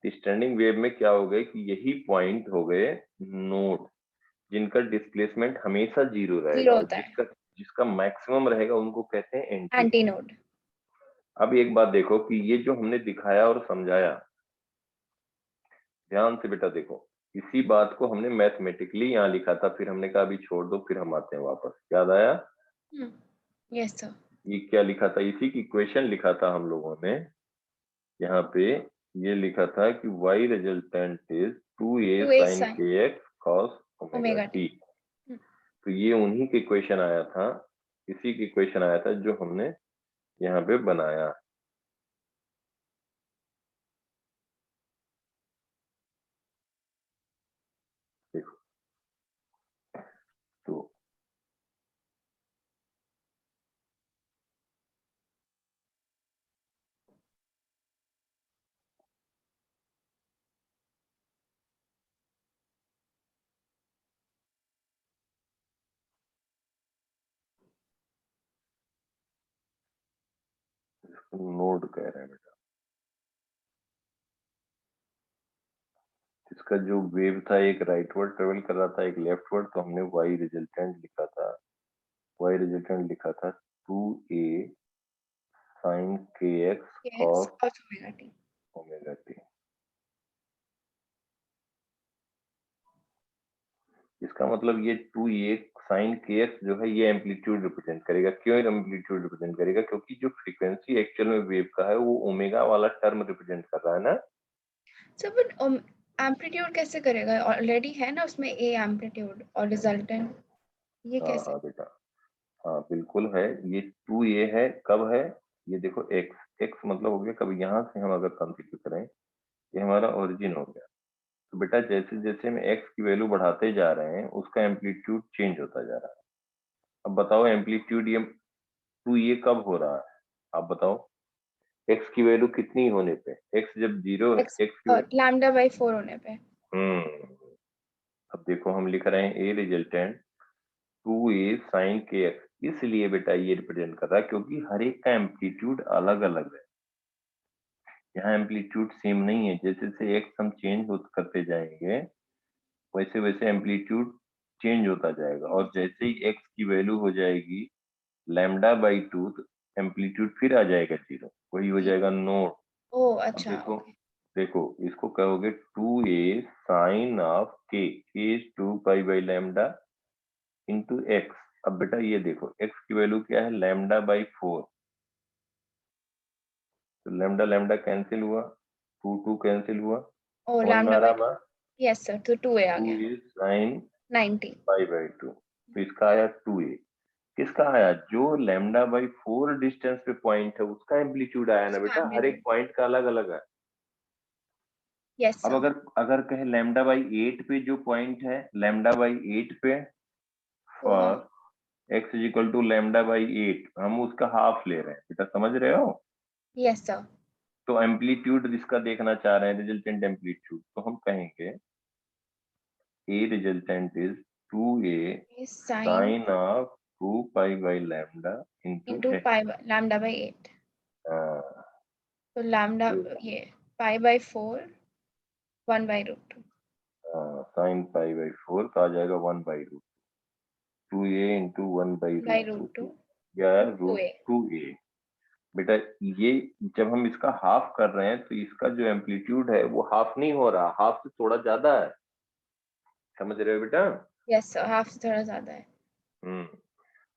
स्टैंडिंग वेव में क्या हो गए कि यही पॉइंट हो गए नोड, जिनका डिस्प्लेसमेंट हमेशा 0 रहेगा, जीरो और होता है। जिसका जिसका मैक्सिमम रहेगा उनको कहते हैं एंटी एंटी नोड। नोड। अब एक बात देखो कि ये जो हमने दिखाया और समझाया, ध्यान से बेटा देखो, इसी बात को हमने मैथमेटिकली यहाँ लिखा था, फिर हमने कहा अभी छोड़ दो, फिर हम आते हैं वापस, याद आया? Yes sir. ये क्या लिखा था? इसी की इक्वेशन लिखा था हम लोगों ने यहाँ पे, ये लिखा था कि y resultant is 2a 2a sin sin kx cos omega omega t। T. तो ये उन्हीं के इक्वेशन आया था, इसी की इक्वेशन आया था जो हमने यहाँ पे बनाया। नोड कह रहे हैं बेटा। इसका जो वेव था एक राइटवर्ड ट्रेवल कर रहा था, एक लेफ्टवर्ड, तो हमने वाई रिजल्टेंट लिखा था, वाई रिजल्टेंट लिखा था 2a sin kx kx cos cos omega t। Omega t। इसका मतलब ये 2a sin kx जो है ये एम्पलीट्यूड रिप्रेजेंट करेगा। क्यों एम्पलीट्यूड रिप्रेजेंट करेगा? क्योंकि जो फ्रीक्वेंसी एक्चुअल में वेव का है वो ओमेगा वाला टर्म रिप्रेजेंट कर रहा है ना। सर बट एम्पलीट्यूड कैसे करेगा? ऑलरेडी है ना उसमें a एम्पलीट्यूड और रिजल्टेंट, ये हाँ कैसे? हाँ बेटा, हाँ बिल्कुल है। ये 2a है, कब है? ये देखो x, x मतलब हो गया कब, यहाँ से हम अगर कंसीडर करें, ये हमारा ओरिजिन हो गया। तो बेटा जैसे जैसे हम x की वैल्यू बढ़ाते जा रहे हैं उसका एम्पलीट्यूड चेंज होता जा रहा है। अब बताओ एम्पलीट्यूड ये 2a कब हो रहा है? आप बताओ x की वैल्यू कितनी होने पे, x जब जीरो, x x की लैम्डा बाई 4 होने पे। अब देखो हम लिख रहे हैं a resultant 2a sin kx, इसलिए बेटा ये रिप्रेजेंट कर रहा है क्योंकि हर एक का एम्पलीट्यूड अलग अलग है। यहाँ एम्पलीट्यूड सेम नहीं है, जैसे जैसे x हम चेंज करते जाएंगे वैसे वैसे एम्पलीट्यूड चेंज होता जाएगा, और जैसे ही x की वैल्यू हो जाएगी लैम्डा बाई 2 तो एम्पलीट्यूड फिर आ जाएगा जीरो, वही हो जाएगा नोड। ओह अब अच्छा, देखो, ओके। देखो इसको कहोगे 2a sine of k, k is 2 pi by lambda into x. अब बेटा ये देखो x की वैल्यू क्या है, लैम्डा बाई 4, तो लैम्डा लैम्डा कैंसिल हुआ, 2 2 कैंसिल हुआ, ओह समझ में लैम्डा आ बाई रहा बात? 2, यस सर, तो 2a आ 2 गया। Is sine 90। पाई बाई 2, तो इसका आया 2a। किसका आया? जो लैम्डा बाई 4 डिस्टेंस पे पॉइंट है उसका एम्पलीट्यूड आया ना उसका बेटा, हर एक एम्पलीट्यूड, पॉइंट का अलग अलग है। यस अब सर। अगर अगर कहे लैम्डा बाई 8 पे जो पॉइंट है, लैम्डा बाई 8 पे तो हम, for x is equal to lambda by 8, हम उसका हाफ ले रहे हैं बेटा, समझ रहे हो? Yes sir. तो एम्पलीट्यूड जिसका देखना चाह रहे हैं रिजल्टेंट एम्पलीट्यूड, तो हम कहेंगे a resultant is 2a sine sin of 2 pi by lambda into into x। Pi lambda by 8, तो लैम्डा ये pi by 4 1 by root 2। Sine pi by 4 तो आ जाएगा 1 by root 2a into 1 by by root root 2, 2 या to root A 2a। बेटा ये जब हम इसका हाफ कर रहे हैं तो इसका जो एम्पलीट्यूड है वो हाफ नहीं हो रहा, हाफ से थोड़ा ज्यादा है, समझ रहे हो बेटा? यस सर, हाफ से थोड़ा ज्यादा है। हम्म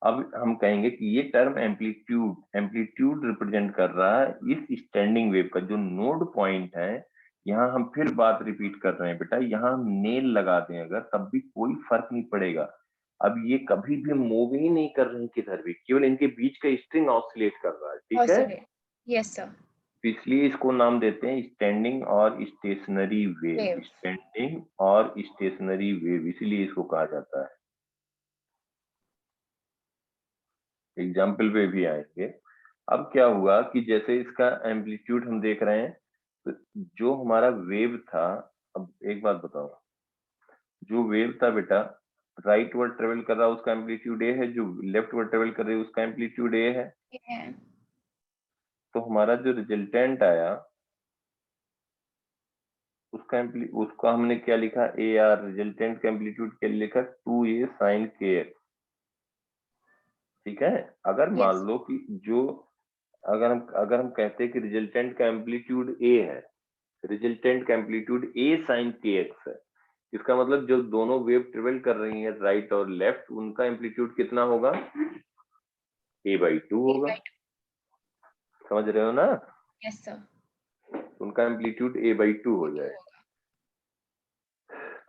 अब हम कहेंगे कि ये टर्म एम्पलीट्यूड, एम्पलीट्यूड रिप्रेजेंट कर रहा है इस स्टैंडिंग वेव का जो नोड पॉइंट है। यहाँ हम फिर बात रिपीट कर रहे हैं बेटा, यहाँ हम नेल लगा दें अगर तब भी कोई फर्क नहीं पड़ेगा। अब ये कभी भी मूव ही नहीं कर रहे हैं किधर भी, केवल इनके बीच का स्ट्रिंग ऑसिलेट कर रहा है, ठीक है? Oscillate, yes sir. तो इसलिए इसको नाम देते हैं स्टैंडिंग और स्टेशनरी वेव, वेव, स्टैंडिंग और स्टेशनरी वेव, इसीलिए इसको कहा जाता है। एग्जाम्पल पे भी आएंगे। अब क्या हुआ कि जैसे इसका एम्पलीट्यूड हम देख रहे हैं, तो जो हमारा वेव था, अब एक बात बताओ, जो वेव था बेटा राइट वर्ड ट्रेवल कर रहा है उसका एम्पलीट्यूड ए है, जो लेफ्ट वर्ड ट्रेवल कर रही है उसका एम्पलीट्यूड ए है। ये है, तो हमारा जो रिजल्टेंट आया उसका हमने क्या लिखा, ए आर, रिजल्टेंट का एम्पलीट्यूड क्या लिखा, 2a साइन के एक्स, ठीक है? अगर मान यस लो कि जो, अगर हम कहते हैं कि रिजल्टेंट का एम्पलीट्यूड ए है, रिजल्टेंट का एम्पलीट्यूड ए साइन के एक्स है, इसका मतलब जो दोनों वेव ट्रेवल कर रही हैं राइट और लेफ्ट उनका एम्पलीट्यूड कितना होगा, ए बाई 2 ए होगा, बाई 2, समझ रहे हो ना? यस सर, उनका एम्पलीट्यूड ए बाई 2 हो 2 जाए। होगा।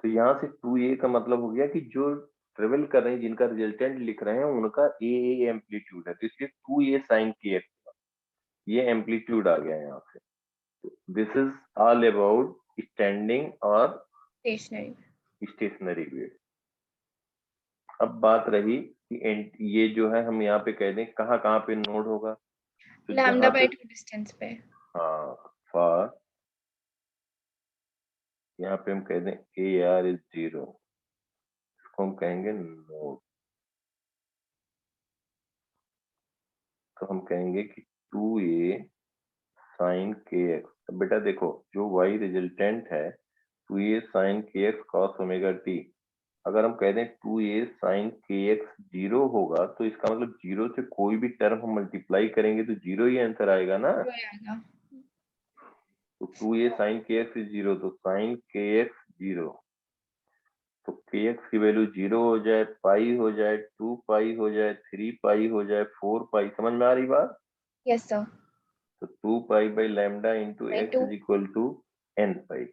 तो यहाँ से 2a का मतलब हो गया कि जो ट्रेवल कर रहे हैं जिनका रिजल्टेंट लिख रहे हैं उनका ए एम्पलीट्यूड है, तो इसलिए 2a साइन के एक्स, ये एम्पलीट्यूड आ गया यहाँ से। This is all about standing और स्टेशनरी, स्टेशनरी वेव। अब बात रही कि ये जो है हम यहाँ पे कह दें कहाँ कहाँ पे नोड होगा, तो लैम्डा जहां पे, बाई 2 डिस्टेंस पे। हाँ फॉर, यहाँ पे हम कह दें ए आर इज 0, इसको हम कहेंगे नोड। तो हम कहेंगे कि 2a साइन के एक्स। अब बेटा देखो जो y रिजल्टेंट है 2a साइन के एक्स कॉस ओमेगा टी, अगर हम कह दें 2a साइन के एक्स 0 होगा तो इसका मतलब 0 से कोई भी टर्म हम मल्टीप्लाई करेंगे तो 0 ही आंसर आएगा ना। तो 2a साइन के एक्स इज 0, तो साइन के एक्स 0, तो के एक्स की वैल्यू 0 हो जाए, पाई हो जाए, 2 पाई हो जाए, 3 पाई हो जाए, 4 पाई। समझ में आ रही बात? Yes sir. तो 2 pi by lambda into By x 2. Is equal to n pi.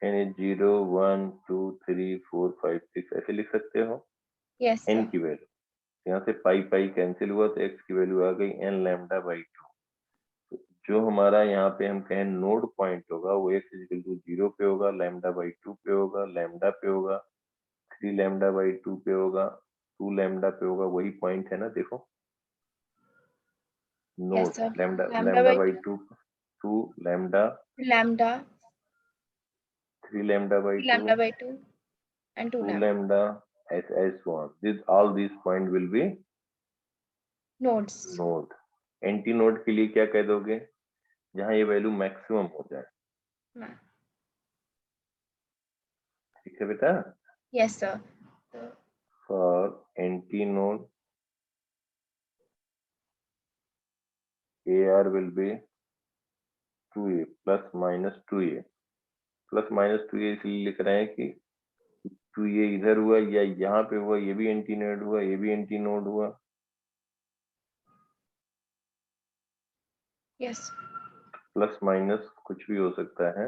n is 0 1 2 3 4 5 6 ऐसे लिख सकते हो यस n सर। की वैल्यू। यहाँ से पाई पाई कैंसिल हुआ तो x की वैल्यू आ गई n लैम्डा बाई 2। जो हमारा यहाँ पे हम कहें नोड पॉइंट होगा वो x इक्वल टू 0 पे होगा, लैम्डा बाई 2 पे होगा, लैम्डा पे होगा, 3 लैम्डा बाई 2 पे होगा, 2 लैम्डा पे होगा। वही पॉइंट है ना, देखो yes node sir. Lambda lambda lambda by by 2 2 lambda lambda 3 lambda by 2 lambda by 2 and 2 2 lambda lambda as so on. This all these point will be nodes. node. Anti node के लिए क्या कह दोगे? जहां ये वैल्यू मैक्सिमम हो जाए। ठीक है बेटा? Yes sir. For anti node AR will be 2A plus minus 2A plus minus 2A इसलिए लिख रहे हैं कि 2A इधर हुआ या यहाँ पे हुआ, ये भी एंटी नोड हुआ, ये भी एंटी नोड हुआ। यस। प्लस माइनस कुछ भी हो सकता है,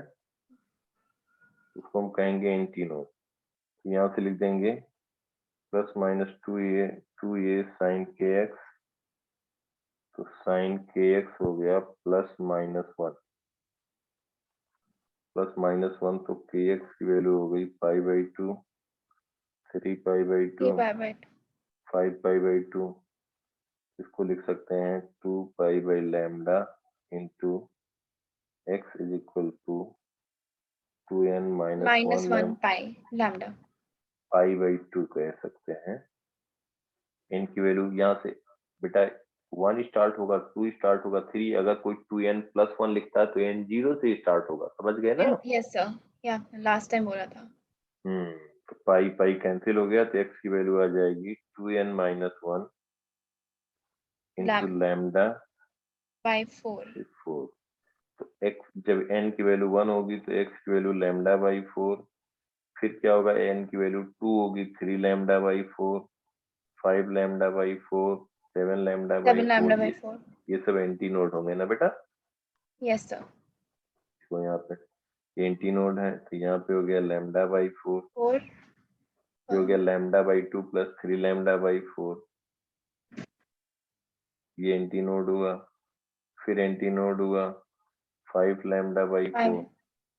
उसको हम कहेंगे एंटी नोड। तो यहाँ से लिख देंगे प्लस माइनस 2a साइन के एक्स, तो साइन के एक्स हो गया प्लस माइनस 1, प्लस माइनस 1 तो के एक्स की वैल्यू हो गई pi by 2, 3 pi by 2, 5 pi by 2। इसको लिख सकते हैं 2 pi by lambda into x is equal to 2n minus 1 pi lambda pi by 2 कह सकते हैं। n की वैल्यू यहाँ से बेटा 1 स्टार्ट होगा, 2 स्टार्ट होगा, 3, अगर कोई 2n प्लस 1 लिखता है तो n 0 से स्टार्ट होगा। समझ गए ना? Yes sir. या लास्ट टाइम बोला था। तो पाई पाई कैंसिल हो गया तो x की वैल्यू आ जाएगी 2n minus 1 into lambda by 4। तो x जब n की वैल्यू 1 होगी तो x की वैल्यू लैम्डा बाई 4, फिर क्या होगा n की वैल्यू 2 होगी 3 lambda by 4, 5 lambda by 4, 7 lambda by 4। ये सब एंटी नोड होंगे ना बेटा? Yes sir. तो यहाँ पे एंटी नोड है तो यहाँ पे हो गया लैम्डा बाई 4, ये हो गया lambda by 2 plus 3 lambda by 4, ये एंटी नोड हुआ। फिर एंटी नोड हुआ 5 लैम्डा बाई 4,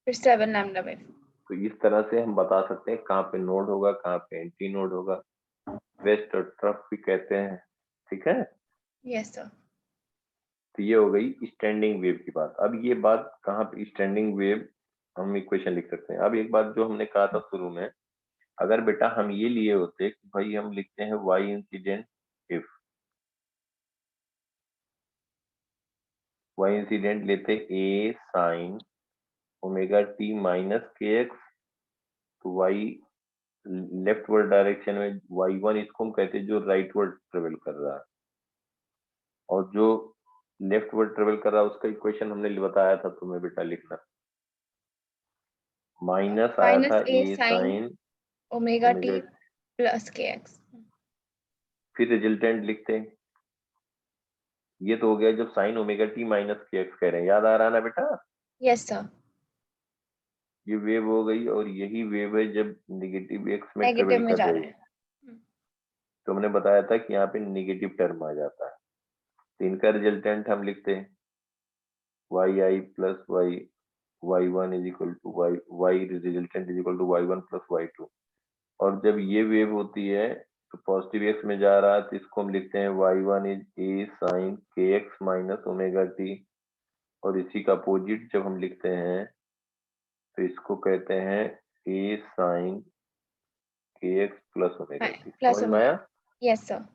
फिर 7 लैम्डा बाई 4। तो इस तरह से हम बता सकते हैं कहाँ पे नोड होगा, कहाँ पे एंटी नोड होगा। वेस्ट और ट्रफ भी कहते हैं। ठीक है? Yes sir. तो ये हो गई स्टैंडिंग वेव की बात। अब ये बात कहाँ पे स्टैंडिंग वेव हम इक्वेशन लिख सकते हैं। अब एक बात जो हमने कहा था शुरू में, अगर बेटा हम ये लिए होते कि भाई हम लिखते हैं y incident if y incident लेते a sine omega t minus के एक्स, तो y लेफ्ट वर्ड डायरेक्शन में y1 इसको हम कहते हैं जो राइट वर्ड ट्रेवल कर रहा है, और जो लेफ्ट वर्ड ट्रेवल कर रहा है उसका इक्वेशन हमने बताया था तुम्हें बेटा लिखना। माइनस आया था a sign omega T plus के एक्स, फिर रिजल्टेंट लिखते हैं। ये तो हो गया जब साइन ओमेगा टी माइनस के एक्स कह रहे हैं, याद आ रहा है ना बेटा? Yes sir. ये वेव हो गई, और यही वेव है जब नेगेटिव एक्स में नेगेटिव ट्रेवल में कर जा रही रहा है। है। तो हमने बताया था कि यहाँ पे नेगेटिव टर्म आ जाता है, तो इनका रिजल्टेंट हम लिखते हैं y i plus y one is equal to y resultant is equal to y1 plus y2। और जब ये वेव होती है तो पॉजिटिव एक्स में जा रहा है तो इसको हम लिखते हैं y1 इज a साइन के एक्स माइनस ओमेगा टी, और इसी का अपोजिट जब हम लिखते हैं तो इसको कहते हैं a साइन के एक्स प्लस ओमेगा टी। समझ में आया? Yes sir.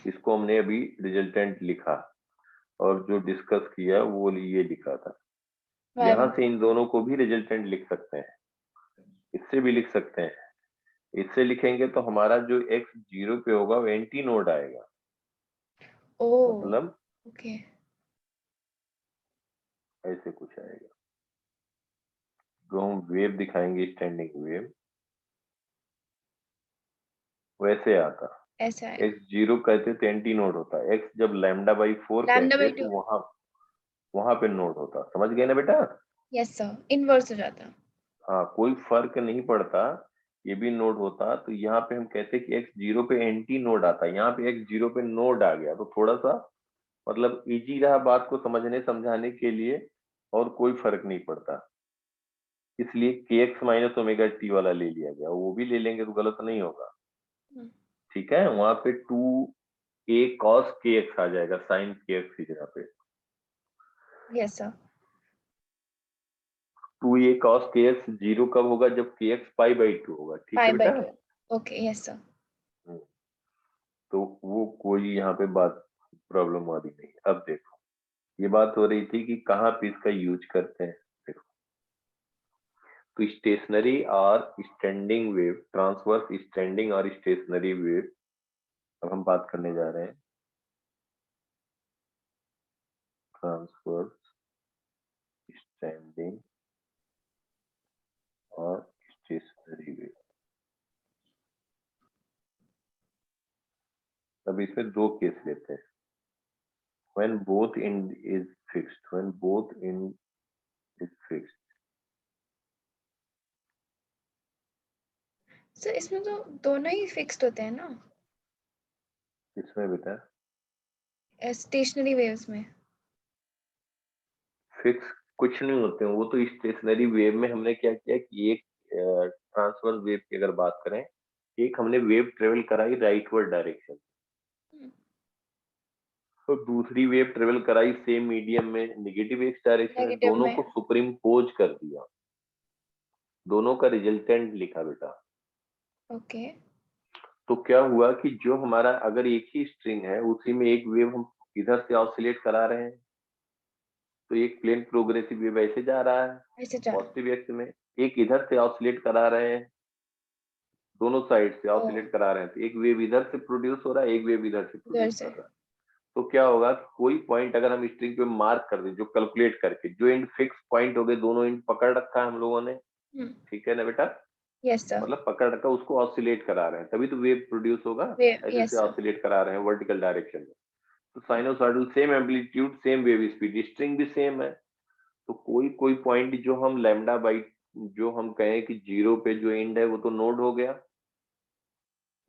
इसको हमने अभी रिजल्टेंट लिखा, और जो डिस्कस किया वो ये लिखा था। y यहाँ by से इन दोनों को भी रिजल्टेंट लिख सकते हैं, इससे भी लिख सकते हैं। इससे लिखेंगे तो हमारा जो x 0 पे होगा वो एंटी नोड आएगा, oh मतलब okay ऐसे कुछ आएगा। जो हम वेव दिखाएंगे स्टैंडिंग वेव वैसे आता। ऐसा है x 0 कहते तो एंटी नोड होता, x जब लैम्डा बाई 4 लैम्डा कहते बाई तो 2 वहां वहां पे नोड होता। समझ गए ना बेटा? यस सर इनवर्स हो जाता हाँ, कोई फर्क नहीं पड़ता, ये भी नोड होता। तो यहाँ पे हम कहते हैं कि x 0 पे एंटी नोड आता, यहाँ पे x 0 पे नोड आ गया, तो थोड़ा सा मतलब इजी रहा बात को समझने समझाने के लिए, और कोई फर्क नहीं पड़ता। इसलिए kx माइनस ओमेगा टी वाला ले लिया गया, वो भी ले लेंगे तो गलत नहीं होगा। ठीक है, वहां पे 2a cos kx आ जाएगा, साइन kx की जगह पे। Yes sir 2a cos kx 0 कब होगा? जब kx पाई बाई 2 होगा। ठीक है 5 by बेटा? 2 ओके यस सर हम्म, तो वो कोई यहाँ पे बात प्रॉब्लम वाली नहीं। अब देखो, ये बात हो रही थी कि कहाँ पे इसका यूज करते हैं। देखो, तो स्टेशनरी और स्टैंडिंग वेव, ट्रांसवर्स स्टैंडिंग और स्टेशनरी वेव, अब हम बात करने जा रहे हैं ट्रांसवर्स स्टैंडिंग और स्टेशनरी वेव। अब इसमें दो केस लेते हैं। when both end is fixed, when both end is fixed, sir इसमें तो दोनों ही फिक्स्ड होते हैं ना इसमें बेटा स्टेशनरी वेव्स में फिक्स कुछ नहीं होते हैं, वो तो स्टेशनरी वेव में हमने क्या किया कि एक ट्रांसवर्स वेव की अगर बात करें, एक हमने वेव ट्रेवल कराई राइटवर्ड डायरेक्शन, तो दूसरी वेव ट्रेवल कराई सेम मीडियम में नेगेटिव एक्स डायरेक्शन में, नेगेटिव दोनों में को सुपरिम्पोज कर दिया, दोनों का रिजल्टेंट लिखा बेटा। ओके तो क्या हुआ कि जो हमारा अगर एक ही स्ट्रिंग है उसी में एक वेव हम इधर से ऑसिलेट करा रहे हैं, तो एक प्लेन प्रोग्रेसिव वेव ऐसे जा रहा है ऐसे जा पॉजिटिव एक्स में, एक इधर से ऑसिलेट करा रहे हैं, दोनों साइड से ओ ऑसिलेट करा रहे हैं, तो एक वेव इधर से प्रोड्यूस हो रहा है, एक वेव इधर से उधर प्रोड्यूस से कर रहा है। तो क्या होगा कि कोई पॉइंट अगर हम स्ट्रिंग पे मार्क कर दें, जो कैलकुलेट करके, जो एंड फिक्स पॉइंट हो गए, दोनों एंड पकड़ रखा है हम लोगों ने, ठीक है ना बेटा? यस सर मतलब पकड़ रखा, उसको ऑसिलेट करा रहे हैं, तभी तो वेव प्रोड्यूस होगा। वेव ऐसे यस से सर ऑसिलेट करा रहे हैं वर्टिकल डायरेक्शन में, तो sinusoidal same amplitude same wave speed, string भी सेम है। तो कोई कोई पॉइंट जो हम लैम्डा बाई, जो हम कहें कि 0 पे जो एंड है वो तो नोड हो गया,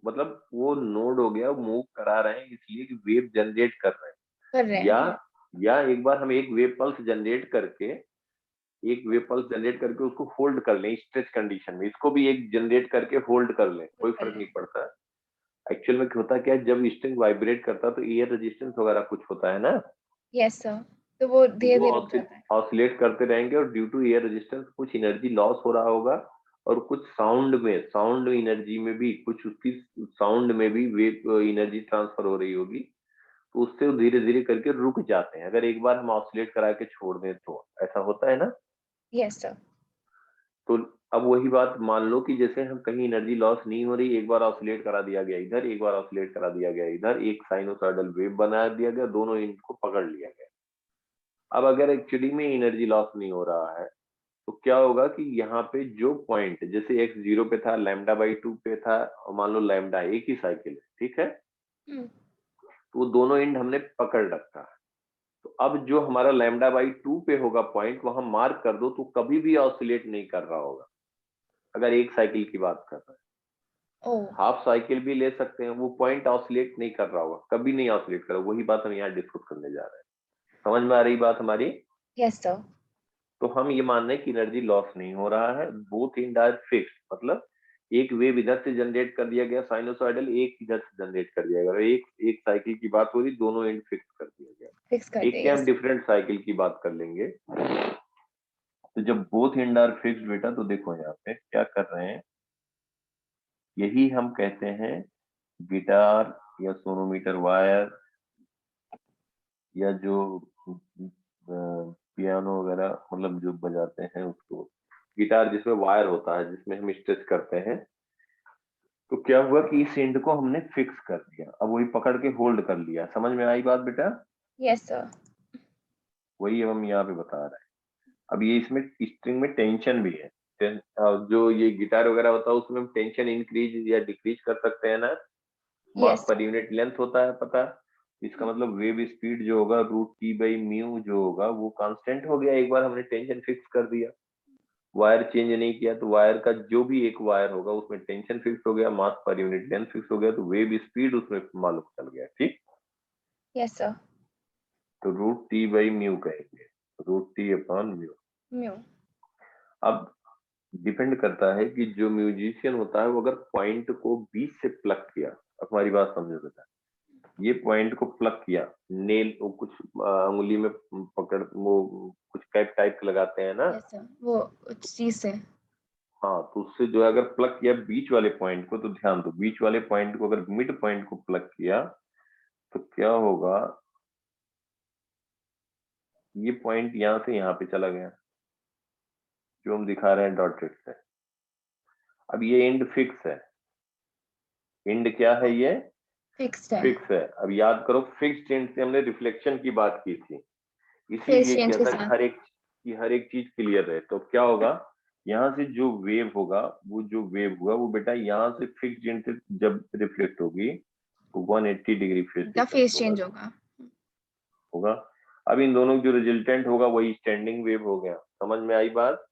मतलब वो नोड हो गया, मूव करा रहे हैं इसलिए कि वेव जनरेट कर रहे कर रहे हैं। हैं या एक बार हम एक वेव पल्स जनरेट करके, एक वेव पल्स जनरेट करके उसको होल्ड कर लें स्ट्रेच कंडीशन में, इसको भी एक जनरेट करके होल्ड कर लें, कोई कर फर्क रहे नहीं हैं पड़ता। एक्चुअल में होता क्या है, जब स्ट्रिंग वाइब्रेट करता है तो एयर रेजिस्टेंस वगैरह कुछ होता है ना, यस सर तो वो तो धीरे वो धीरे रुक जाता है ऑसिलेट करते रहेंगे, और ड्यू टू एयर रेजिस्टेंस कुछ एनर्जी लॉस हो रहा होगा, और कुछ साउंड एनर्जी में भी कुछ उसकी साउंड में भी वेव एनर्जी ट्रांसफर हो रही होगी, तो उससे वो धीरे धीरे करके रुक जाते हैं अगर एक बार हम ऑसिलेट करा के छोड़ दें तो। ऐसा होता है ना? यस सर तो अब वही बात मान लो कि जैसे हम कहीं एनर्जी लॉस नहीं हो रही, एक बार ऑसिलेट करा दिया गया इधर, एक बार ऑसिलेट करा दिया गया इधर, एक साइनोसॉइडल वेव बना दिया गया, दोनों इनको पकड़ लिया गया। अब अगर एक्चुअली में एनर्जी लॉस नहीं हो रहा है, तो क्या होगा कि यहाँ पे जो पॉइंट जैसे एक्स 0 पे था, लैम्डा बाई 2 पे था, और मान लो लैम्डा एक ही साइकिल है, ठीक है, तो वो दोनों एंड हमने पकड़ रखा है। तो अब जो हमारा लैम्डा बाई 2 पे होगा पॉइंट, वहां मार्क कर दो, तो कभी भी ऑसिलेट नहीं कर रहा होगा अगर एक साइकिल की बात कर रहे हैं। ओ हाफ साइकिल भी ले सकते हैं, वो पॉइंट ऑसिलेट नहीं कर रहा होगा, कभी नहीं ऑसिलेट कर रहा। वही बात हम यहाँ डिस्कस करने जा रहे हैं। समझ में आ रही बात हमारी? यस सर तो हम ये मान रहे हैं कि एनर्जी लॉस नहीं हो रहा है, बोथ एंड आर फिक्स्ड, मतलब एक वेव इधर से जनरेट कर दिया गया साइनोसॉइडल, एक इधर से जनरेट कर दिया गया, एक एक साइकिल की बात हो रही, दोनों एंड फिक्स कर दिया गया। फिक्स कर एक दिया क्या हम यस डिफरेंट साइकिल की बात कर लेंगे। तो जब बोथ एंड आर फिक्स्ड बेटा, तो देखो यहाँ पे क्या कर रहे हैं, यही हम कहते हैं गिटार या सोनोमीटर वायर या जो पियानो वगैरह मतलब जो बजाते हैं उसको, गिटार जिसमें वायर होता है जिसमें हम स्ट्रेच करते हैं, तो क्या हुआ कि इस एंड को हमने फिक्स कर दिया, अब वही पकड़ के होल्ड कर लिया। समझ में आई बात बेटा? Yes sir. वही हम यहाँ पे बता रहे हैं। अब ये इसमें स्ट्रिंग में टेंशन भी है। जो ये गिटार वगैरह होता है उसमें हम टेंशन इंक्रीज या डिक्रीज कर सकते हैं ना, मास यस पर यूनिट लेंथ होता है पता। इसका मतलब वेव स्पीड जो होगा √T/μ जो होगा वो कांस्टेंट हो गया, एक बार हमने टेंशन फिक्स कर दिया, वायर चेंज नहीं किया, तो वायर का जो भी एक वायर होगा उसमें टेंशन फिक्स हो गया, मास पर यूनिट लेंथ फिक्स हो गया, तो वेव स्पीड उसमें मालूम चल गया। ठीक, यस सर। तो √T/μ कहेंगे, √T/μ। म्यू। अब डिपेंड करता है कि जो म्यूजिशियन होता है वो अगर पॉइंट को बीच से प्लग किया, अब हमारी बात समझो बेटा, ये पॉइंट को प्लग किया, नेल वो कुछ अंगुली में पकड़ वो कुछ कैप टाइप लगाते हैं ना, यस सर, वो उस चीज से। हाँ, तो उससे जो है अगर प्लग किया बीच वाले पॉइंट को, तो ध्यान दो बीच वाले पॉइंट को अगर मिड पॉइंट को प्लग किया तो क्या होगा, ये पॉइंट यहाँ से यहाँ पे चला गया जो हम दिखा रहे हैं डॉटेड से। अब ये एंड फिक्स है, एंड क्या है ये? फिक्स्ड है। फिक्स है। अब याद करो फिक्स्ड एंड से हमने रिफ्लेक्शन की बात की थी, फेस इसीलिए चेंज क्या के था साथ। कि हर एक चीज क्लियर रहे। तो क्या होगा, यहाँ से जो वेव होगा, वो जो वेव हुआ वो बेटा यहाँ से फिक्स्ड एंड से जब रिफ्लेक्ट होगी तो 180 डिग्री फेस का डिफरेंस फेस होगा चेंज होगा। होगा अब इन दोनों की जो रिजल्टेंट होगा वही स्टैंडिंग वेव हो गया। समझ में आई बात?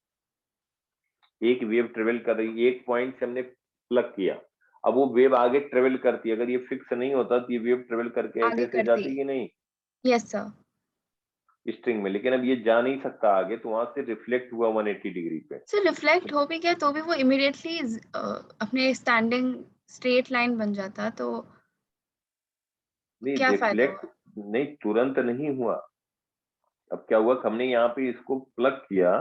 एक वेव ट्रेवल कर रही है, एक पॉइंट से हमने प्लग किया, अब वो वेव आगे ट्रेवल करती है, अगर ये फिक्स नहीं होता तो ये वेव ट्रेवल करके ऐसे आगे ऐसे करती। जाती कि नहीं यस सर। स्ट्रिंग में, लेकिन अब ये जा नहीं सकता आगे, तो वहां से रिफ्लेक्ट हुआ 180 डिग्री पे। सर रिफ्लेक्ट हो भी गया तो भी वो इमीडिएटली अपने स्टैंडिंग स्ट्रेट लाइन बन जाता, तो नहीं, क्या फायदा रिफ्लेक्ट हुआ? नहीं, तुरंत नहीं हुआ। अब क्या हुआ, हमने यहाँ पे इसको प्लग किया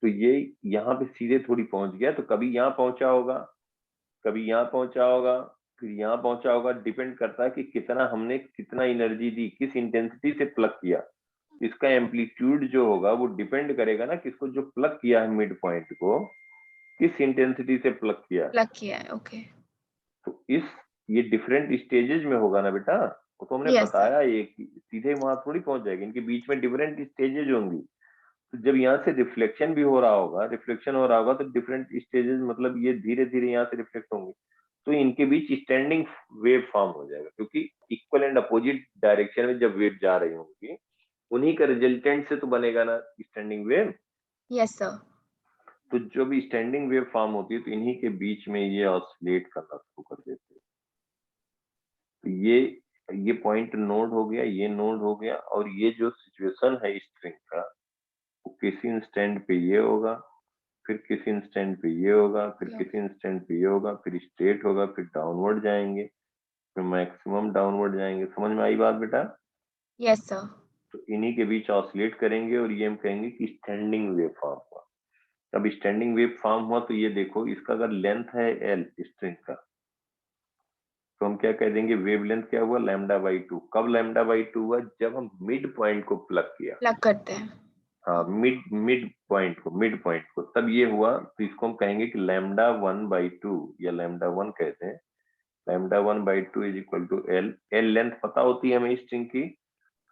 तो ये यहाँ पे सीधे थोड़ी पहुंच गया, तो कभी यहाँ पहुंचा होगा, कभी यहाँ पहुंचा होगा, फिर यहाँ पहुंचा होगा। डिपेंड करता है कि कितना हमने कितना एनर्जी दी, किस इंटेंसिटी से प्लग किया। इसका एम्पलीट्यूड जो होगा वो डिपेंड करेगा ना, किसको जो प्लग किया है मिड पॉइंट को किस इंटेंसिटी से प्लग किया है। लग किया है, ओके। तो इस ये डिफरेंट स्टेजेस में होगा ना बेटा, वो तो हमने यस सर। बताया, एक सीधे वहां थोड़ी पहुंच जाएगी, इनके बीच में डिफरेंट स्टेजेस होंगी। तो जब यहाँ से रिफ्लेक्शन भी हो रहा होगा, रिफ्लेक्शन हो रहा होगा, तो डिफरेंट स्टेजेस मतलब ये धीरे धीरे यहाँ से रिफ्लेक्ट होंगे, तो इनके बीच स्टैंडिंग वेव फॉर्म हो जाएगा, क्योंकि इक्वल एंड अपोजिट डायरेक्शन में जब वेव जा रही होंगी, उन्हीं का रिजल्टेंट से तो बनेगा ना स्टैंडिंग वेव। Yes sir. तो जो भी स्टैंडिंग वेव फॉर्म होती है तो इन्हीं के बीच में ये ऑसिलेट करना शुरू कर देते हैं। तो ये पॉइंट नोड हो गया, ये नोड हो गया, और ये जो सिचुएशन है स्ट्रिंग का, वो किसी इंस्टेंट पे ये होगा, फिर किसी इंस्टेंट पे ये होगा, फिर किसी इंस्टेंट पे ये होगा, फिर स्ट्रेट होगा, फिर डाउनवर्ड जाएंगे, फिर मैक्सिमम डाउनवर्ड जाएंगे। समझ में आई बात बेटा? Yes sir. तो इन्हीं के बीच ऑसिलेट करेंगे, और ये हम कहेंगे कि स्टैंडिंग वेव फॉर्म हुआ। अब स्टैंडिंग वेव फॉर्म हुआ तो ये देखो, इसका अगर लेंथ है एल स्ट्रिंग का, तो हम क्या कह देंगे, वेव लेंथ क्या हुआ, λ/2। कब λ/2 हुआ, जब हम मिड पॉइंट को प्लग किया, लग करते हैं। हाँ, मिड पॉइंट को तब ये हुआ, तो इसको हम कहेंगे कि λ1/2 या λ1 कहते हैं। λ1/2 is equal to L. L length पता होती है हमें स्ट्रिंग की,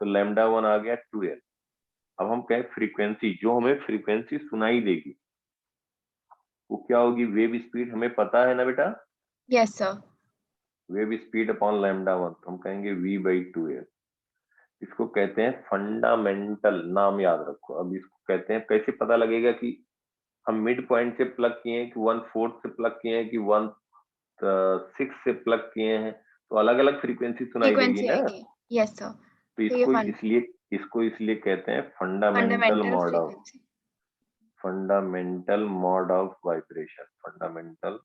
तो λ1 आ गया 2l। अब हम कहें फ्रीक्वेंसी, जो हमें फ्रीक्वेंसी सुनाई देगी वो क्या होगी, वेव स्पीड हमें पता है ना बेटा, yes sir. Wave speed upon λ1, तो हम कहेंगे v/2l। इसको कहते हैं फंडामेंटल, नाम याद रखो। अब इसको कहते हैं, कैसे पता लगेगा कि हम मिड पॉइंट से प्लग किए हैं कि 1/4 से प्लग किए हैं कि 1/6 से प्लग किए हैं, तो अलग अलग फ्रीक्वेंसी सुनाई देगी फ्रीक्वेंसी ना। आएगी। Yes sir. तो तो ये इसको इसलिए कहते हैं fundamental fundamental mod of frequency. Vibration, fundamental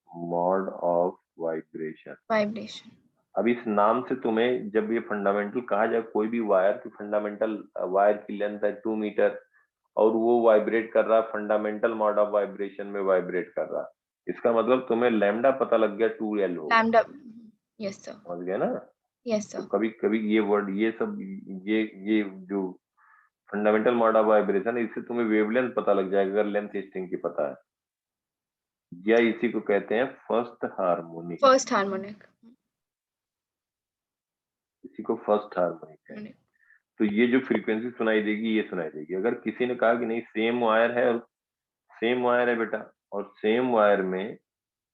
mod of vibration. Vibration. अब इस नाम से तुम्हें जब ये फंडामेंटल कहा जाए, कोई भी वायर की फंडामेंटल वायर की लेंथ है 2 मीटर और वो वाइब्रेट कर रहा, फंडामेंटल मॉड ऑफ वाइब्रेशन में वाइब्रेट कर रहा, इसका मतलब तुम्हें लैम्डा पता लग गया 2l होगा। लैम्डा। Yes sir. समझ गए ना? यस तो सर। कभी कभी ये वर्ड ये सब ये जो फंडामेंटल मोड ऑफ वाइब्रेशन, इससे तुम्हें वेवलेंथ पता लग जाएगा अगर लेंथ स्ट्रिंग की पता है, या इसी को कहते हैं फर्स्ट हार्मोनिक। First harmonic. इसी को फर्स्ट हार्मोनिक है। तो ये जो फ्रीक्वेंसी सुनाई देगी ये सुनाई देगी। अगर किसी ने कहा कि नहीं सेम वायर है, और सेम वायर है बेटा, और सेम वायर में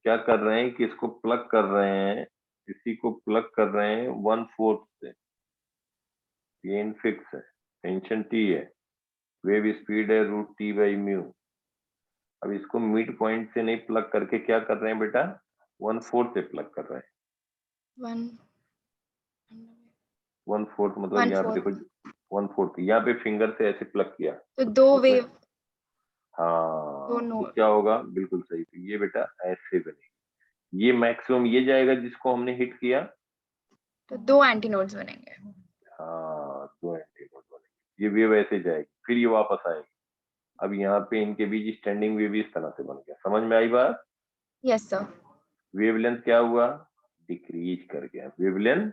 क्या कर रहे हैं कि इसको प्लग कर रहे हैं, इसी को प्लग कर रहे हैं 1/4 से, गेन फिक्स है, टेंशन टी है, वेव स्पीड है √T/μ। अब इसको मिड पॉइंट से नहीं प्लग करके क्या कर रहे हैं बेटा, 1/4 से प्लग कर रहे हैं। 1/4 मतलब यहाँ पे देखो 1/4, यहाँ पे फिंगर से ऐसे प्लग किया तो दो वेव, हाँ दोनों तो क्या होगा, बिल्कुल सही। तो ये बेटा ऐसे बनेगी, ये मैक्सिमम ये जाएगा जिसको हमने हिट किया, तो दो एंटीनोड्स बनेंगे। हाँ 2 एंटीनोड बनेंगे, ये वेव ऐसे जाएगी, फिर ये वापस आएगी। अब यहाँ पे इनके बीच स्टैंडिंग वेव इस तरह से बन गया, समझ में आई बात। Yes sir. वेवलेंथ क्या हुआ, डिक्रीज कर गया, वेवलेंथ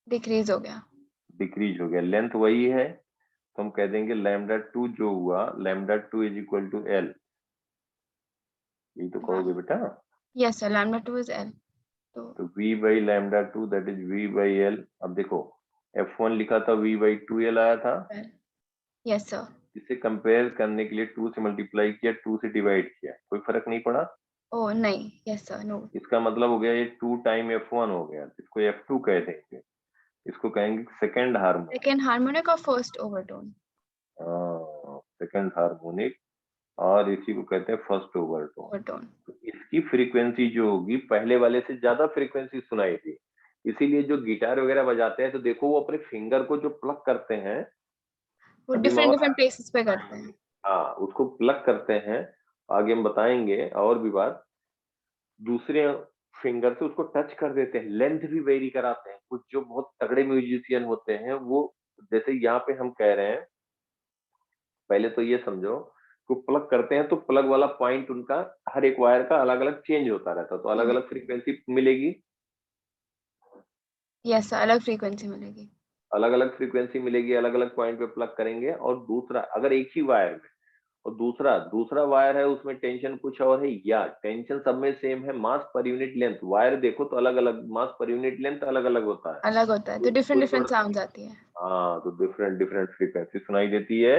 डिक्रीज हो गया। डिक्रीज हो गया, लेंथ वही है, तो हम कह देंगे λ2 जो हुआ, λ2 इज इक्वल टू L, यही तो कहोगे बेटा। Yes sir, λ2 is L। तो V by λ2 that is V by L। अब देखो F1 लिखा था, V बाई 2L आया था, यस सर। इसे कंपेयर करने के लिए 2 से मल्टीप्लाई किया, 2 से डिवाइड किया, कोई फर्क नहीं पड़ा। ओ नहीं, यस सर, नो। इसका मतलब हो गया ये 2 टाइम F1 हो गया, इसको F2 कह देंगे, इसको कहेंगे सेकेंड हार्मोनिक। सेकेंड हार्मोनिक और फर्स्ट ओवरटोन। सेकेंड हार्मोनिक, और इसी को कहते हैं फर्स्ट ओवरटोन। ओवरटोन। तो इसकी फ्रीक्वेंसी जो होगी पहले वाले से ज्यादा फ्रीक्वेंसी सुनाई दी, इसीलिए जो गिटार वगैरह बजाते हैं तो देखो वो अपने फिंगर को जो प्लग करते हैं, वो अभी हम डिफरेंट और डिफरेंट प्लेसेस पे करते हैं। हाँ उसको प्लग करते हैं, आगे हम बताएंगे और भी बात, दूसरे फिंगर से उसको टच कर देते हैं, लेंथ भी वेरी कराते हैं। कुछ जो बहुत तगड़े म्यूजिशियन होते हैं वो, जैसे यहाँ पे हम कह रहे हैं, पहले तो ये समझो को प्लग करते हैं तो प्लग वाला पॉइंट उनका हर एक वायर का अलग अलग चेंज होता रहता है, तो अलग अलग फ्रीक्वेंसी मिलेगी, यस सर, अलग फ्रीक्वेंसी मिलेगी। अलग अलग फ्रीक्वेंसी मिलेगी, अलग अलग पॉइंट पे प्लग करेंगे। और दूसरा अगर एक ही वायर में, और दूसरा दूसरा वायर है उसमें टेंशन कुछ और है, या टेंशन सब में सेम है, मास पर यूनिट लेंथ, वायर देखो तो अलग अलग मास पर यूनिट लेंथ अलग अलग होता है, अलग होता है, तो डिफरेंट डिफरेंट साउंड्स आती है। हाँ तो डिफरेंट डिफरेंट फ्रीक्वेंसी सुनाई देती है।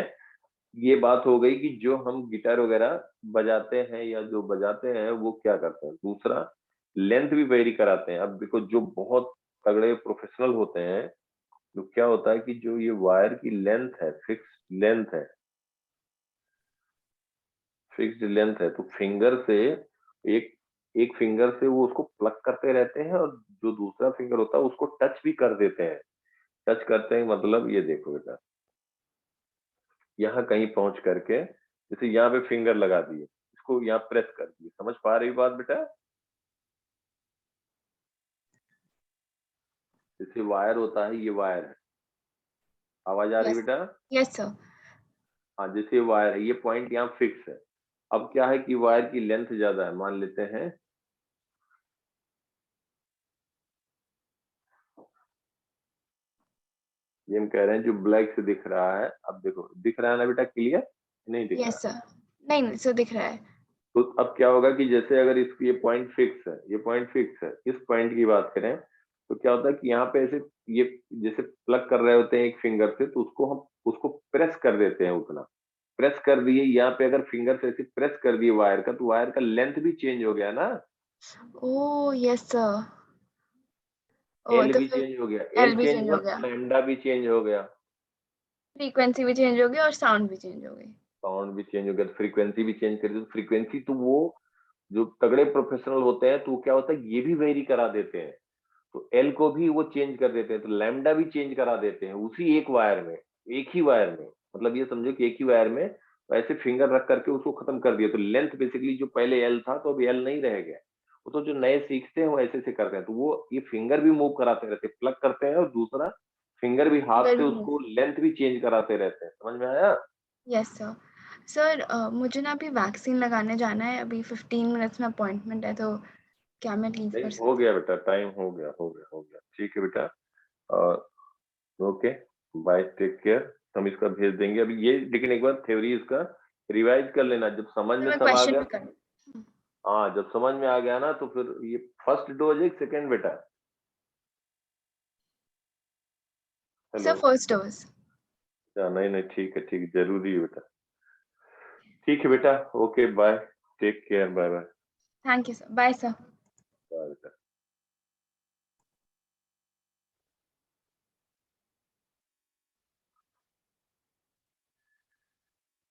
ये बात हो गई कि जो हम गिटार वगैरह बजाते हैं या जो बजाते हैं वो क्या करते हैं, दूसरा लेंथ भी वेरी कराते हैं। अब देखो जो बहुत तगड़े प्रोफेशनल होते हैं, तो क्या होता है कि जो ये वायर की लेंथ है, लेंथ है फिक्स्ड लेंथ है, तो फिंगर से एक एक फिंगर से वो उसको प्लग करते रहते हैं, और जो दूसरा फिंगर होता है उसको टच भी कर देते हैं। टच करते हैं मतलब ये देखो बेटा, यहाँ कहीं पहुंच करके, जैसे यहाँ पे फिंगर लगा दिए, इसको यहाँ प्रेस कर दिए, समझ पा रही बात बेटा। जैसे वायर होता है, ये वायर है, आवाज आ रही यस, बेटा। Yes sir. हाँ जैसे वायर है, ये पॉइंट यहाँ फिक्स है। अब क्या है कि वायर की लेंथ ज्यादा है, मान लेते हैं ये हम कह रहे हैं जो ब्लैक से दिख रहा है, अब देखो दिख रहा है ना बेटा क्लियर, नहीं दिख यस रहा। सर। नहीं नहीं सर, दिख रहा है। तो अब क्या होगा कि जैसे अगर इसकी ये पॉइंट फिक्स है, ये पॉइंट फिक्स है, इस पॉइंट की बात करें तो क्या होता है कि यहाँ पे ऐसे ये जैसे प्लग कर रहे होते हैं एक फिंगर से, तो उसको हम उसको प्रेस कर देते हैं, उतना प्रेस कर दिए, यहाँ पे अगर फिंगर से ऐसे प्रेस कर दिए वायर का, तो वायर का लेंथ भी चेंज हो गया ना, oh yes sir. O l तो भी फिर चेंज हो गया, एल एल भी चेंज चेंज हुआ हो गया, तो लैम्डा भी चेंज हो गया, फ्रीक्वेंसी भी चेंज हो गई और साउंड भी चेंज हो गई। साउंड भी चेंज हो गया, फ्रीक्वेंसी भी चेंज कर दी। तो फ्रीक्वेंसी तो वो जो तगड़े प्रोफेशनल होते हैं तो क्या होता है ये भी वेरी करा देते हैं, तो एल को भी वो चेंज कर देते हैं, तो लैम्डा भी चेंज करा देते हैं उसी एक वायर में, एक ही वायर में, मतलब ये समझो कि एक ही वायर में ऐसे फिंगर रख करके उसको खत्म कर दिया, तो लेंथ बेसिकली जो पहले एल था तो अब एल नहीं रह गया। वो तो जो नए सीखते हैं वो ऐसे से करते हैं, तो वो ये फिंगर भी मूव कराते रहते हैं, प्लग करते हैं, और दूसरा फिंगर भी हाथ फिंगर से भी मूव। उसको लेंथ भी चेंज कराते रहते हैं, समझ में आया। Yes sir. सर मुझे ना अभी वैक्सीन लगाने जाना है, अभी 15 मिनट्स में अपॉइंटमेंट है, तो क्या मैं लीव कर नहीं, सकती हो गया बेटा, टाइम हो गया, ठीक है बेटा। और ओके, बाय, टेक केयर। हम इसका भेज देंगे अभी ये, लेकिन एक बार थ्योरी इसका रिवाइज कर लेना, जब समझ हूँ, में मैं सब आ क्वेश्चन गया। भी कर। हाँ, जब समझ में आ गया ना तो फिर ये फर्स्ट डोज है, सेकंड बेटा? हेलो? Sir first dose. नहीं नहीं, ठीक है, जरूरी है बेटा। ठीक है बेटा, okay, bye, take care, bye bye. Thank you sir, bye sir.